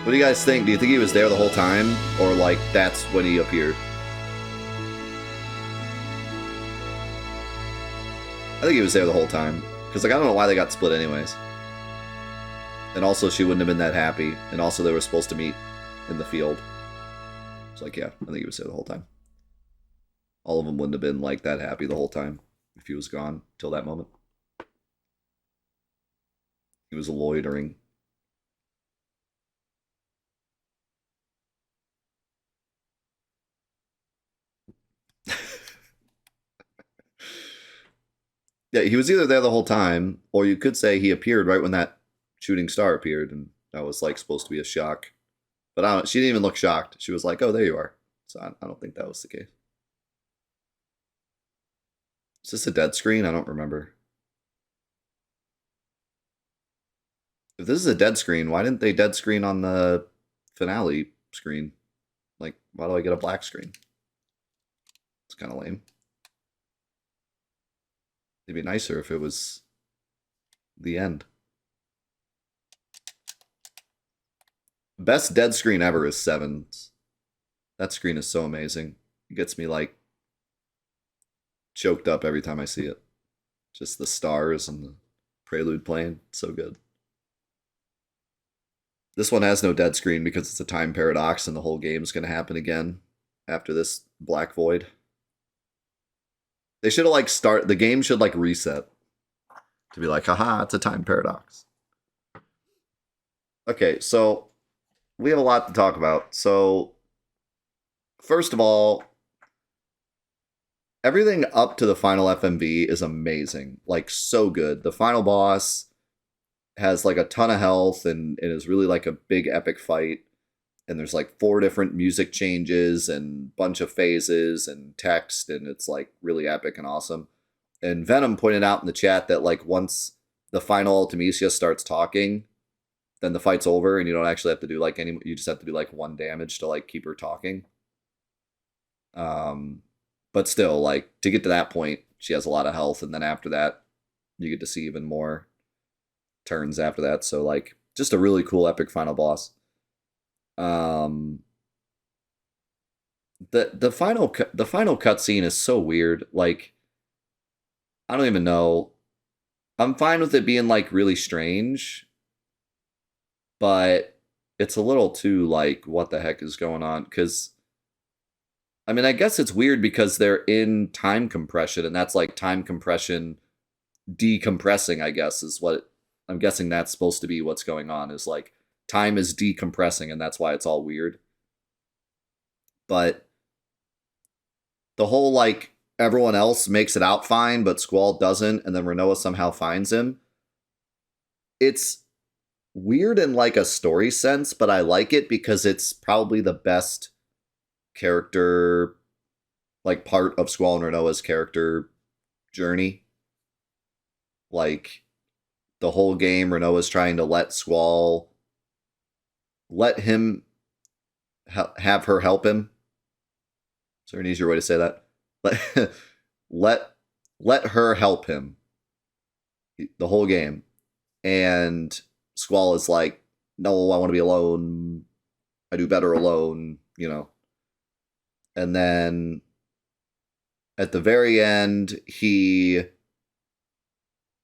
What do you guys think? Do you think he was there the whole time? Or, like, that's when he appeared? I think he was there the whole time. Because, like, I don't know why they got split anyways. And also, she wouldn't have been that happy. And also, they were supposed to meet in the field. It's like, yeah, I think he was there the whole time. All of them wouldn't have been, like, that happy the whole time if he was gone till that moment. He was loitering. Yeah, he was either there the whole time, or you could say he appeared right when that shooting star appeared, and that was, like, supposed to be a shock. But she didn't even look shocked. She was like, oh, there you are. So I don't think that was the case. Is this a dead screen? I don't remember. If this is a dead screen, why didn't they dead screen on the finale screen? Like, why do I get a black screen? It's kind of lame. It'd be nicer if it was the end. Best dead screen ever is 7's. That screen is so amazing. It gets me, like, choked up every time I see it. Just the stars and the prelude playing. So good. This one has no dead screen because it's a time paradox and the whole game's going to happen again after this black void. They should have, like, the game should, like, reset. To be like, haha, it's a time paradox. Okay, so we have a lot to talk about. So, first of all, everything up to the final FMV is amazing. Like, so good. The final boss has, like, a ton of health and is really, like, a big epic fight. And there's, like, 4 different music changes and bunch of phases and text, and it's, like, really epic and awesome. And Venom pointed out in the chat that, like, once the final Ultimecia starts talking, then the fight's over and you don't actually have to do, like, you just have to do, like, 1 damage to, like, keep her talking. But still, like, to get to that point, she has a lot of health, and then after that, you get to see even more turns after that. So, like, just a really cool epic final boss. The final cutscene is so weird. Like, I don't even know. I'm fine with it being, like, really strange, but it's a little too, like, what the heck is going on? Because, I mean, I guess it's weird because they're in time compression, and that's, like, time compression decompressing, I guess, is what I'm guessing that's supposed to be what's going on, is, like, time is decompressing, and that's why it's all weird. But the whole, like, everyone else makes it out fine, but Squall doesn't, and then Renoa somehow finds him. It's weird in, like, a story sense, but I like it because it's probably the best character, like, part of Squall and Renoa's character journey. Like, the whole game, Renoa's trying to let him have her help him. Is there an easier way to say that? Let her help him the whole game. And Squall is like, no, I want to be alone. I do better alone, you know. And then at the very end, I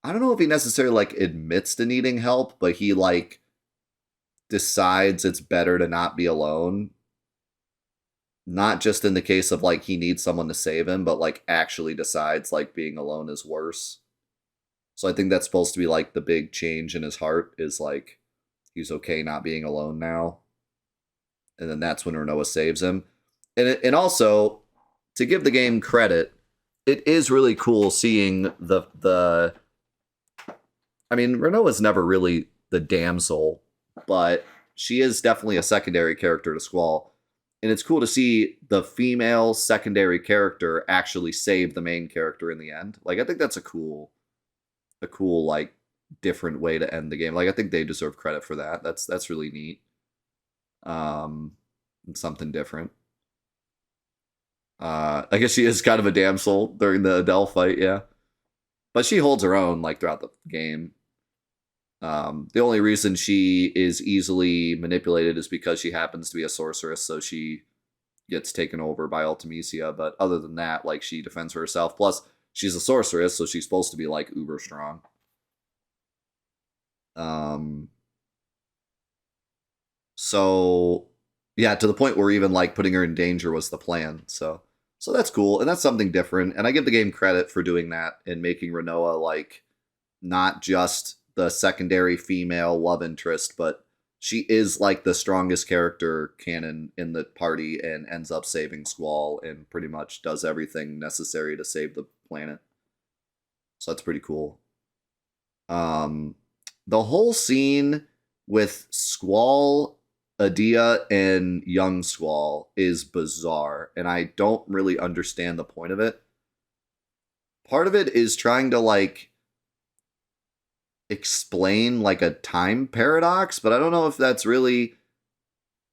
don't know if he necessarily, like, admits to needing help, but he, like, decides it's better to not be alone. Not just in the case of, like, he needs someone to save him, but, like, actually decides, like, being alone is worse. So I think that's supposed to be, like, the big change in his heart, is, like, he's okay not being alone now. And then that's when Renoa saves him. And also, to give the game credit, it is really cool seeing the I mean, Renoa's never really the damsel, but she is definitely a secondary character to Squall. And it's cool to see the female secondary character actually save the main character in the end. Like I think that's a cool like different way to end the game. Like I think they deserve credit for that. That's really neat. And something different. I guess she is kind of a damsel during the Adele fight, yeah. But she holds her own like throughout the game. The only reason she is easily manipulated is because she happens to be a sorceress, so she gets taken over by Ultimisia. But other than that, like she defends herself. Plus, she's a sorceress, so she's supposed to be like uber strong. So yeah, to the point where even like putting her in danger was the plan. So that's cool, and that's something different. And I give the game credit for doing that and making Renoa like not just the secondary female love interest, but she is like the strongest character canon in the party and ends up saving Squall and pretty much does everything necessary to save the planet. So that's pretty cool. The whole scene with Squall, Adia, and young Squall is bizarre, and I don't really understand the point of it. Part of it is trying to like explain like a time paradox, but I don't know if that's really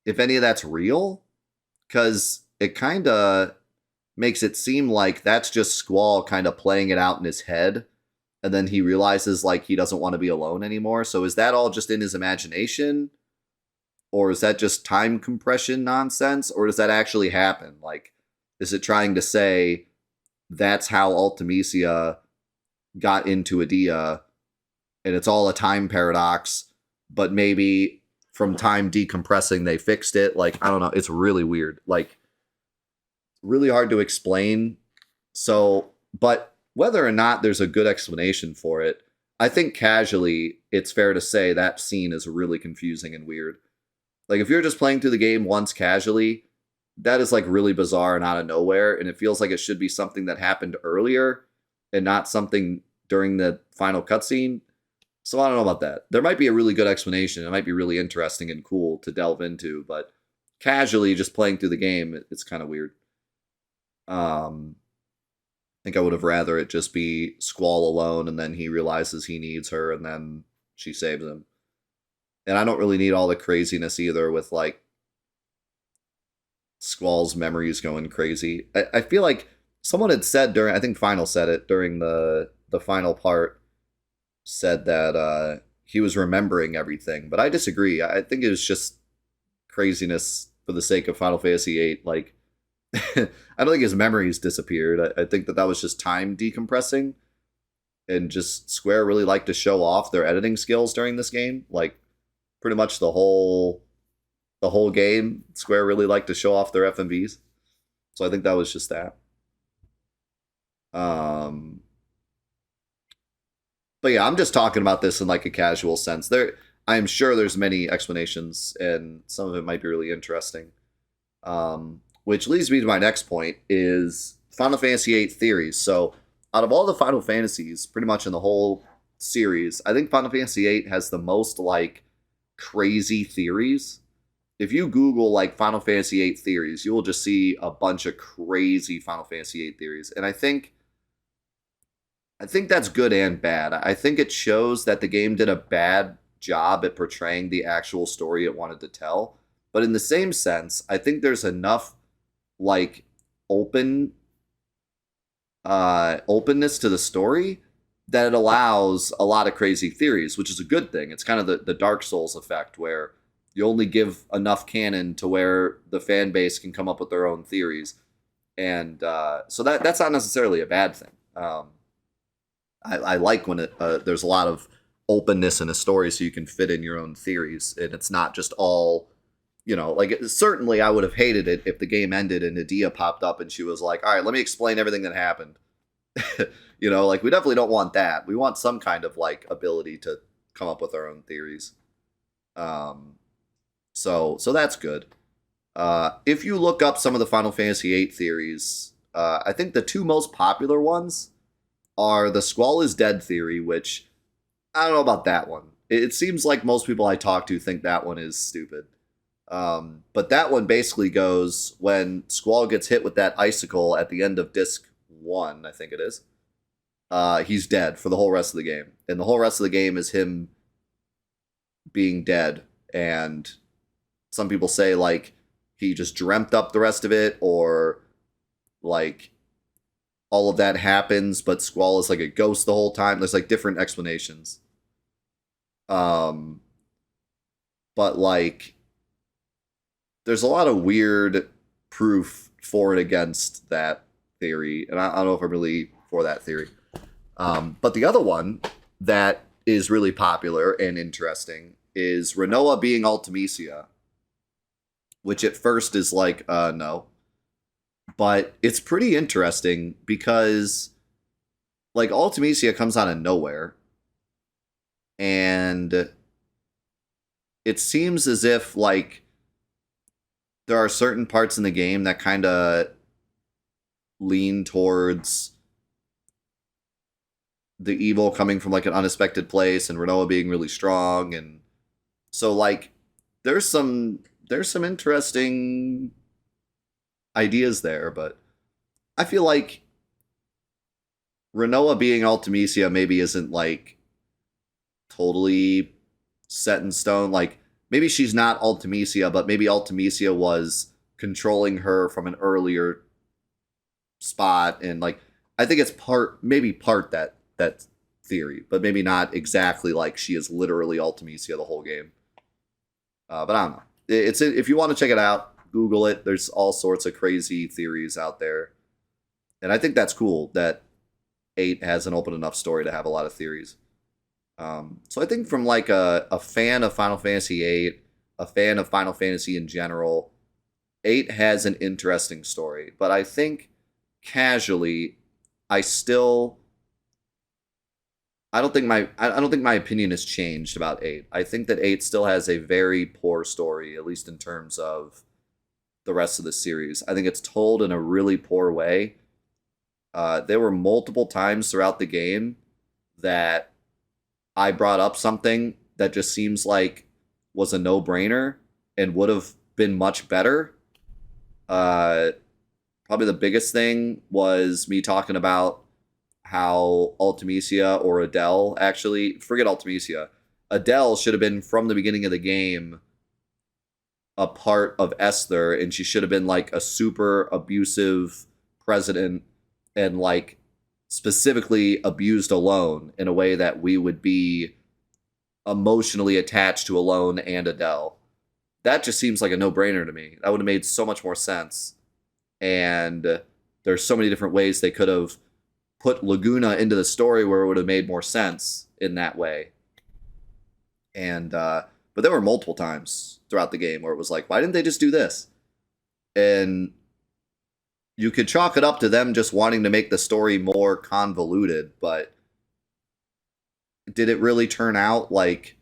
if any of that's real, because it kind of makes it seem like that's just Squall kind of playing it out in his head, and then he realizes like he doesn't want to be alone anymore. So is that all just in his imagination? Or is that just time compression nonsense? Or does that actually happen? Like, is it trying to say that's how Ultimisia got into Adia and it's all a time paradox, but maybe from time decompressing they fixed it? Like, I don't know. It's really weird. Like, really hard to explain. So, but whether or not there's a good explanation for it, I think casually it's fair to say that scene is really confusing and weird. Like, if you're just playing through the game once casually, that is like really bizarre and out of nowhere, and it feels like it should be something that happened earlier and not something during the final cutscene. So I don't know about that. There might be a really good explanation. It might be really interesting and cool to delve into, but casually just playing through the game, it's kind of weird. I think I would have rather it just be Squall alone, and then he realizes he needs her, and then she saves him. And I don't really need all the craziness either with like Squall's memories going crazy. I feel like someone had said during, I think Final said it during the final part, said that he was remembering everything, but I disagree. I think it was just craziness for the sake of Final Fantasy VIII. Like, I don't think his memories disappeared. I think that was just time decompressing, and just Square really liked to show off their editing skills during this game. Like, pretty much the whole game, Square really liked to show off their FMVs. So I think that was just that. But yeah, I'm just talking about this in like a casual sense. I'm sure there's many explanations, and some of it might be really interesting. Which leads me to my next point is Final Fantasy VIII theories. So out of all the Final Fantasies, pretty much in the whole series, I think Final Fantasy VIII has the most like crazy theories. If you Google like Final Fantasy VIII theories, you will just see a bunch of crazy Final Fantasy VIII theories. And I think that's good and bad. I think it shows that the game did a bad job at portraying the actual story it wanted to tell. But in the same sense, I think there's enough like openness to the story that it allows a lot of crazy theories, which is a good thing. It's kind of the Dark Souls effect, where you only give enough canon to where the fan base can come up with their own theories. And so that's not necessarily a bad thing. I like when there's a lot of openness in a story so you can fit in your own theories, and it's not just all, like, certainly I would have hated it if the game ended and Nadia popped up and she was like, all right, let me explain everything that happened. Like, we definitely don't want that. We want some kind of like ability to come up with our own theories. So that's good. If you look up some of the Final Fantasy VIII theories, I think the two most popular ones are the Squall is dead theory, which I don't know about that one. It seems like most people I talk to think that one is stupid. But that one basically goes when Squall gets hit with that icicle at the end of disc 1, I think it is. He's dead for the whole rest of the game. And the whole rest of the game is him being dead. And some people say, like, he just dreamt up the rest of it, or, like, all of that happens, but Squall is like a ghost the whole time. There's, like, different explanations. But, like, there's a lot of weird proof for and against that theory. And I don't know if I'm really for that theory. But the other one that is really popular and interesting is Rinoa being Ultimecia, which at first is like, no. But it's pretty interesting because, like, Ultimecia comes out of nowhere. And it seems as if, like, there are certain parts in the game that kind of lean towards the evil coming from, like, an unexpected place, and Rinoa being really strong. And so, like, there's some interesting ideas there, but I feel like Rinoa being Ultimecia maybe isn't, like, totally set in stone. Like, maybe she's not Ultimecia, but maybe Ultimecia was controlling her from an earlier spot, and, like, I think it's part that theory, but maybe not exactly like she is literally Ultimecia the whole game. But I don't know. It's if you want to check it out, Google it. There's all sorts of crazy theories out there, and I think that's cool that 8 has an open enough story to have a lot of theories. So I think from, like, a fan of Final Fantasy VIII, a fan of Final Fantasy in general, 8 has an interesting story. But I think casually, I don't think my opinion has changed about 8. I think that 8 still has a very poor story, at least in terms of the rest of the series. I think it's told in a really poor way. There were multiple times throughout the game that I brought up something that just seems like was a no-brainer and would have been much better. Probably the biggest thing was me talking about how Ultimecia, or Adele, actually, forget Ultimecia, Adele should have been, from the beginning of the game, a part of Esther, and she should have been, like, a super abusive president, and, like, specifically abused Alone in a way that we would be emotionally attached to Alone and Adele. That just seems like a no-brainer to me. That would have made so much more sense. And there's so many different ways they could have put Laguna into the story where it would have made more sense in that way. And but there were multiple times throughout the game where it was like, why didn't they just do this? And you could chalk it up to them just wanting to make the story more convoluted, but did it really turn out like,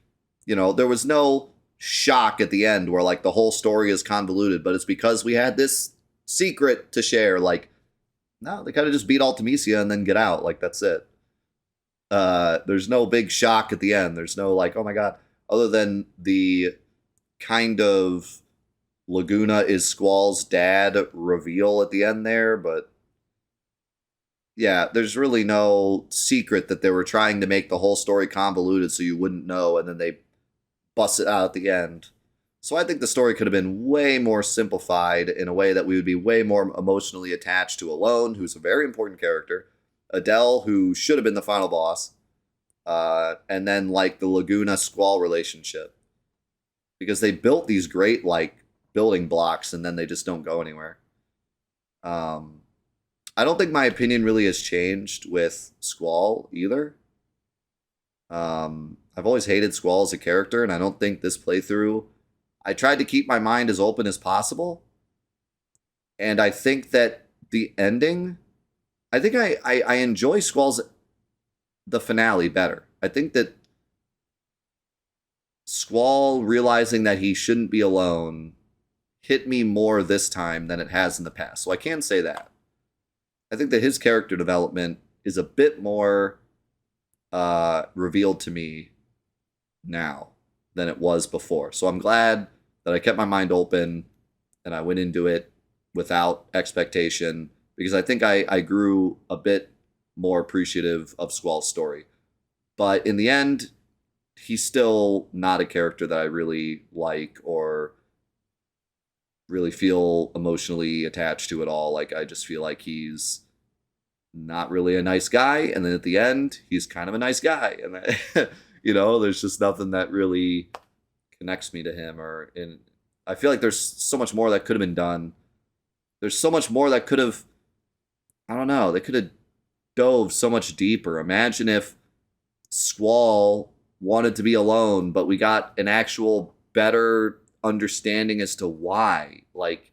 there was no shock at the end where, like, the whole story is convoluted, but it's because we had this secret to share. Like, no, they kind of just beat Ultimecia and then get out. Like, that's it. There's no big shock at the end. There's no, like, oh my god, other than the kind of Laguna is Squall's dad reveal at the end there, but yeah, there's really no secret that they were trying to make the whole story convoluted so you wouldn't know, and then they bust it out at the end. So I think the story could have been way more simplified in a way that we would be way more emotionally attached to Alone, who's a very important character, Adele, who should have been the final boss, and then, like, the Laguna Squall relationship. Because they built these great, like, building blocks, and then they just don't go anywhere. I don't think my opinion really has changed with Squall either. I've always hated Squall as a character, and I don't think this playthrough... I tried to keep my mind as open as possible, and I think that the ending... I think I enjoy Squall's... the finale better. I think that Squall realizing that he shouldn't be alone hit me more this time than it has in the past. So I can say that. I think that his character development is a bit more revealed to me now than it was before. So I'm glad that I kept my mind open and I went into it without expectation because I think I grew a bit more appreciative of Squall's story. But in the end, he's still not a character that I really like or really feel emotionally attached to at all. Like, I just feel like he's not really a nice guy. And then at the end, he's kind of a nice guy. And, there's just nothing that really connects me to him. And I feel like there's so much more that could have been done. There's so much more that could have, I don't know, they could have dove so much deeper. Imagine if Squall wanted to be alone, but we got an actual better understanding as to why. Like,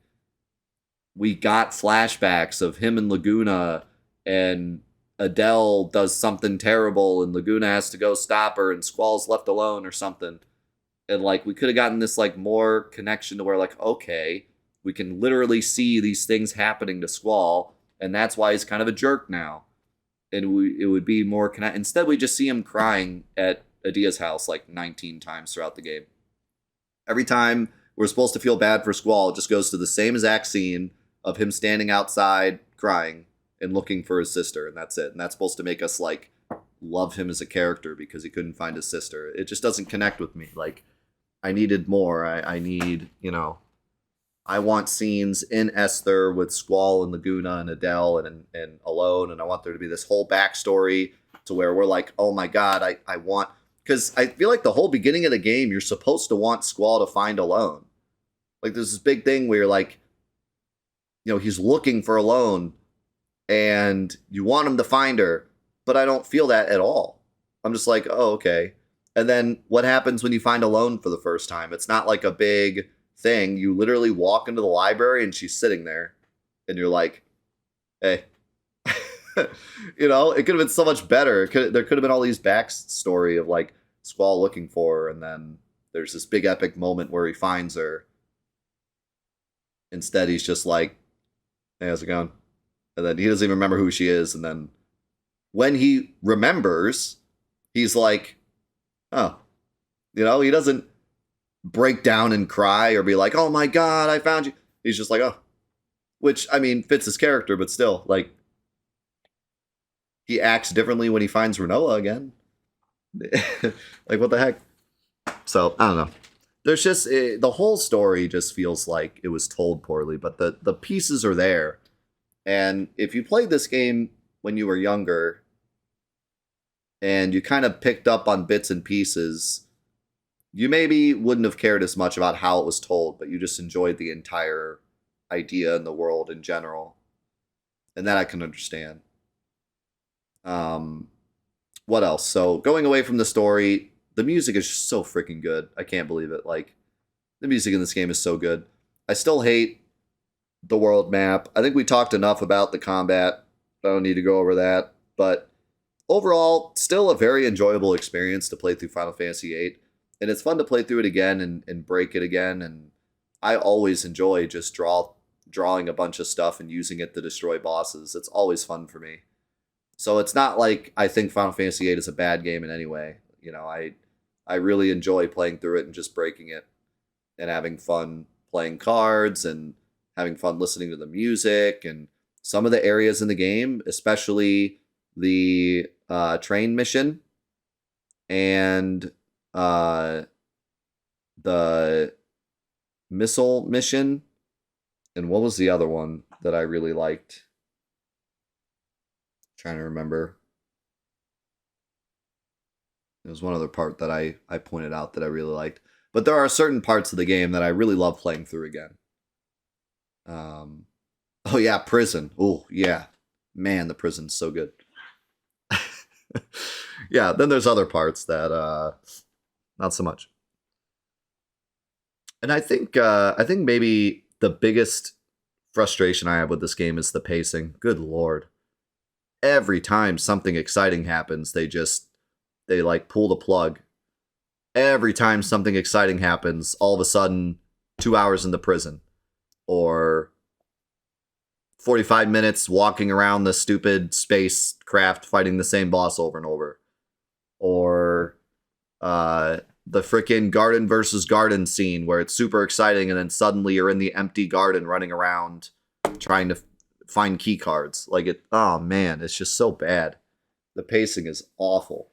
we got flashbacks of him and Laguna, and Adele does something terrible, and Laguna has to go stop her, and Squall's left alone or something. And, like, we could have gotten this, like, more connection to where, like, okay, we can literally see these things happening to Squall, and that's why he's kind of a jerk now. And it would be more connect. Instead, we just see him crying at Adia's house like 19 times throughout the game. Every time we're supposed to feel bad for Squall, it just goes to the same exact scene of him standing outside crying and looking for his sister, and that's it. And that's supposed to make us, like, love him as a character because he couldn't find his sister. It just doesn't connect with me. Like, I needed more. I need, I want scenes in Esther with Squall and Laguna and Adele and Alone, and I want there to be this whole backstory to where we're like, oh my god, I want... Because I feel like the whole beginning of the game, you're supposed to want Squall to find Alone. Like, there's this big thing where you're like, he's looking for Alone, and you want him to find her, but I don't feel that at all. I'm just like, oh, okay. And then what happens when you find Alone for the first time? It's not like a big thing. You literally walk into the library and she's sitting there, and you're like, hey. It could have been so much better. There could have been all these backstory of, like, Squall looking for her, and then there's this big epic moment where he finds her. Instead, he's just like, hey, how's it going? And then he doesn't even remember who she is, and then when he remembers, he's like, oh. He doesn't break down and cry or be like, oh my god, I found you. He's just like, oh. Which, I mean, fits his character, but still, like, he acts differently when he finds Renoa again. Like, what the heck? So, I don't know. There's just... the whole story just feels like it was told poorly, but the pieces are there. And if you played this game when you were younger, and you kind of picked up on bits and pieces, you maybe wouldn't have cared as much about how it was told, but you just enjoyed the entire idea and the world in general. And that I can understand. What else? So, going away from the story, the music is just so freaking good. I can't believe it. Like, the music in this game is so good. I still hate the world map. I think we talked enough about the combat. I don't need to go over that. But overall, still a very enjoyable experience to play through Final Fantasy VIII. And it's fun to play through it again and break it again. And I always enjoy just drawing a bunch of stuff and using it to destroy bosses. It's always fun for me. So it's not like I think Final Fantasy VIII is a bad game in any way. I really enjoy playing through it and just breaking it and having fun playing cards and having fun listening to the music and some of the areas in the game, especially the train mission and the missile mission. And what was the other one that I really liked? Trying to remember. There was one other part that I pointed out that I really liked. But there are certain parts of the game that I really love playing through again. Oh yeah, prison. Oh yeah. Man, the prison's so good. Yeah, then there's other parts that not so much. And I think maybe the biggest frustration I have with this game is the pacing. Good lord. Every time something exciting happens, they like pull the plug. Every time something exciting happens, all of a sudden 2 hours in the prison, or 45 minutes walking around the stupid spacecraft fighting the same boss over and over, or the freaking garden versus garden scene where it's super exciting and then suddenly you're in the empty garden running around trying to find key cards. Like it, oh man, it's just so bad. The pacing is awful.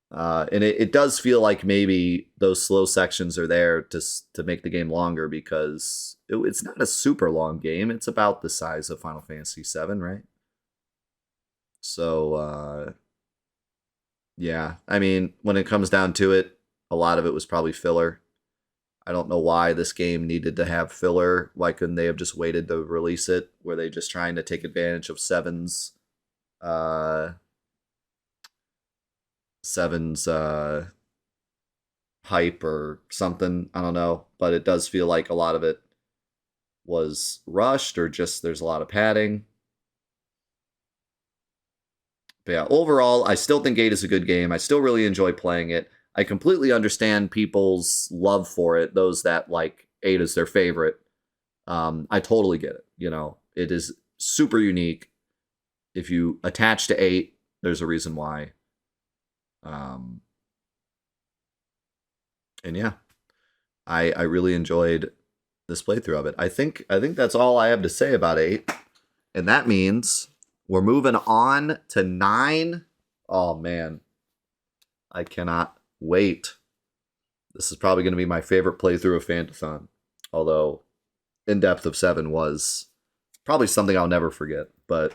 And it does feel like maybe those slow sections are there to make the game longer because it's not a super long game. It's about the size of Final Fantasy VII, right? So, yeah. I mean, when it comes down to it, a lot of it was probably filler. I don't know why this game needed to have filler. Why couldn't they have just waited to release it? Were they just trying to take advantage of uh, Seven's hype or something? I don't know, but it does feel like a lot of it was rushed or just there's a lot of padding. But yeah, overall, I still think 8 is a good game. I still really enjoy playing it. I completely understand people's love for it, those that like 8 is their favorite. I totally get it. You know, it is super unique. If you attach to 8, there's a reason why. And yeah, I really enjoyed this playthrough of it. I think that's all I have to say about 8. And that means we're moving on to 9. Oh man. I cannot wait. This is probably going to be my favorite playthrough of Fantathon. Although In Depth of 7 was probably something I'll never forget. But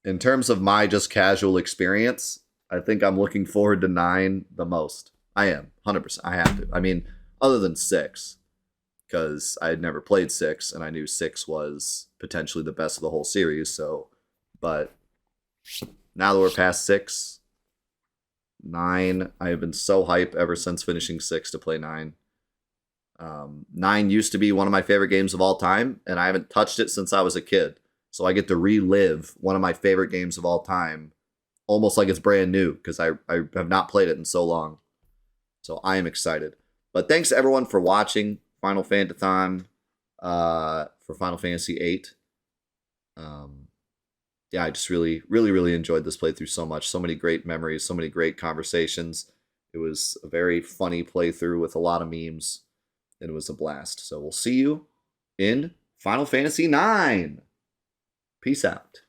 in terms of my just casual experience, I think I'm looking forward to 9 the most. I am, 100%. I have to. I mean, other than 6, because I had never played 6, and I knew 6 was potentially the best of the whole series. So, but now that we're past 6, 9, I have been so hype ever since finishing 6 to play 9. 9 used to be one of my favorite games of all time, and I haven't touched it since I was a kid. So I get to relive one of my favorite games of all time, almost like it's brand new, because I have not played it in so long. So I am excited. But thanks to everyone for watching Final Fantathon for Final Fantasy VIII. Yeah, I just really, really, really enjoyed this playthrough so much. So many great memories, so many great conversations. It was a very funny playthrough with a lot of memes, and it was a blast. So we'll see you in Final Fantasy IX. Peace out.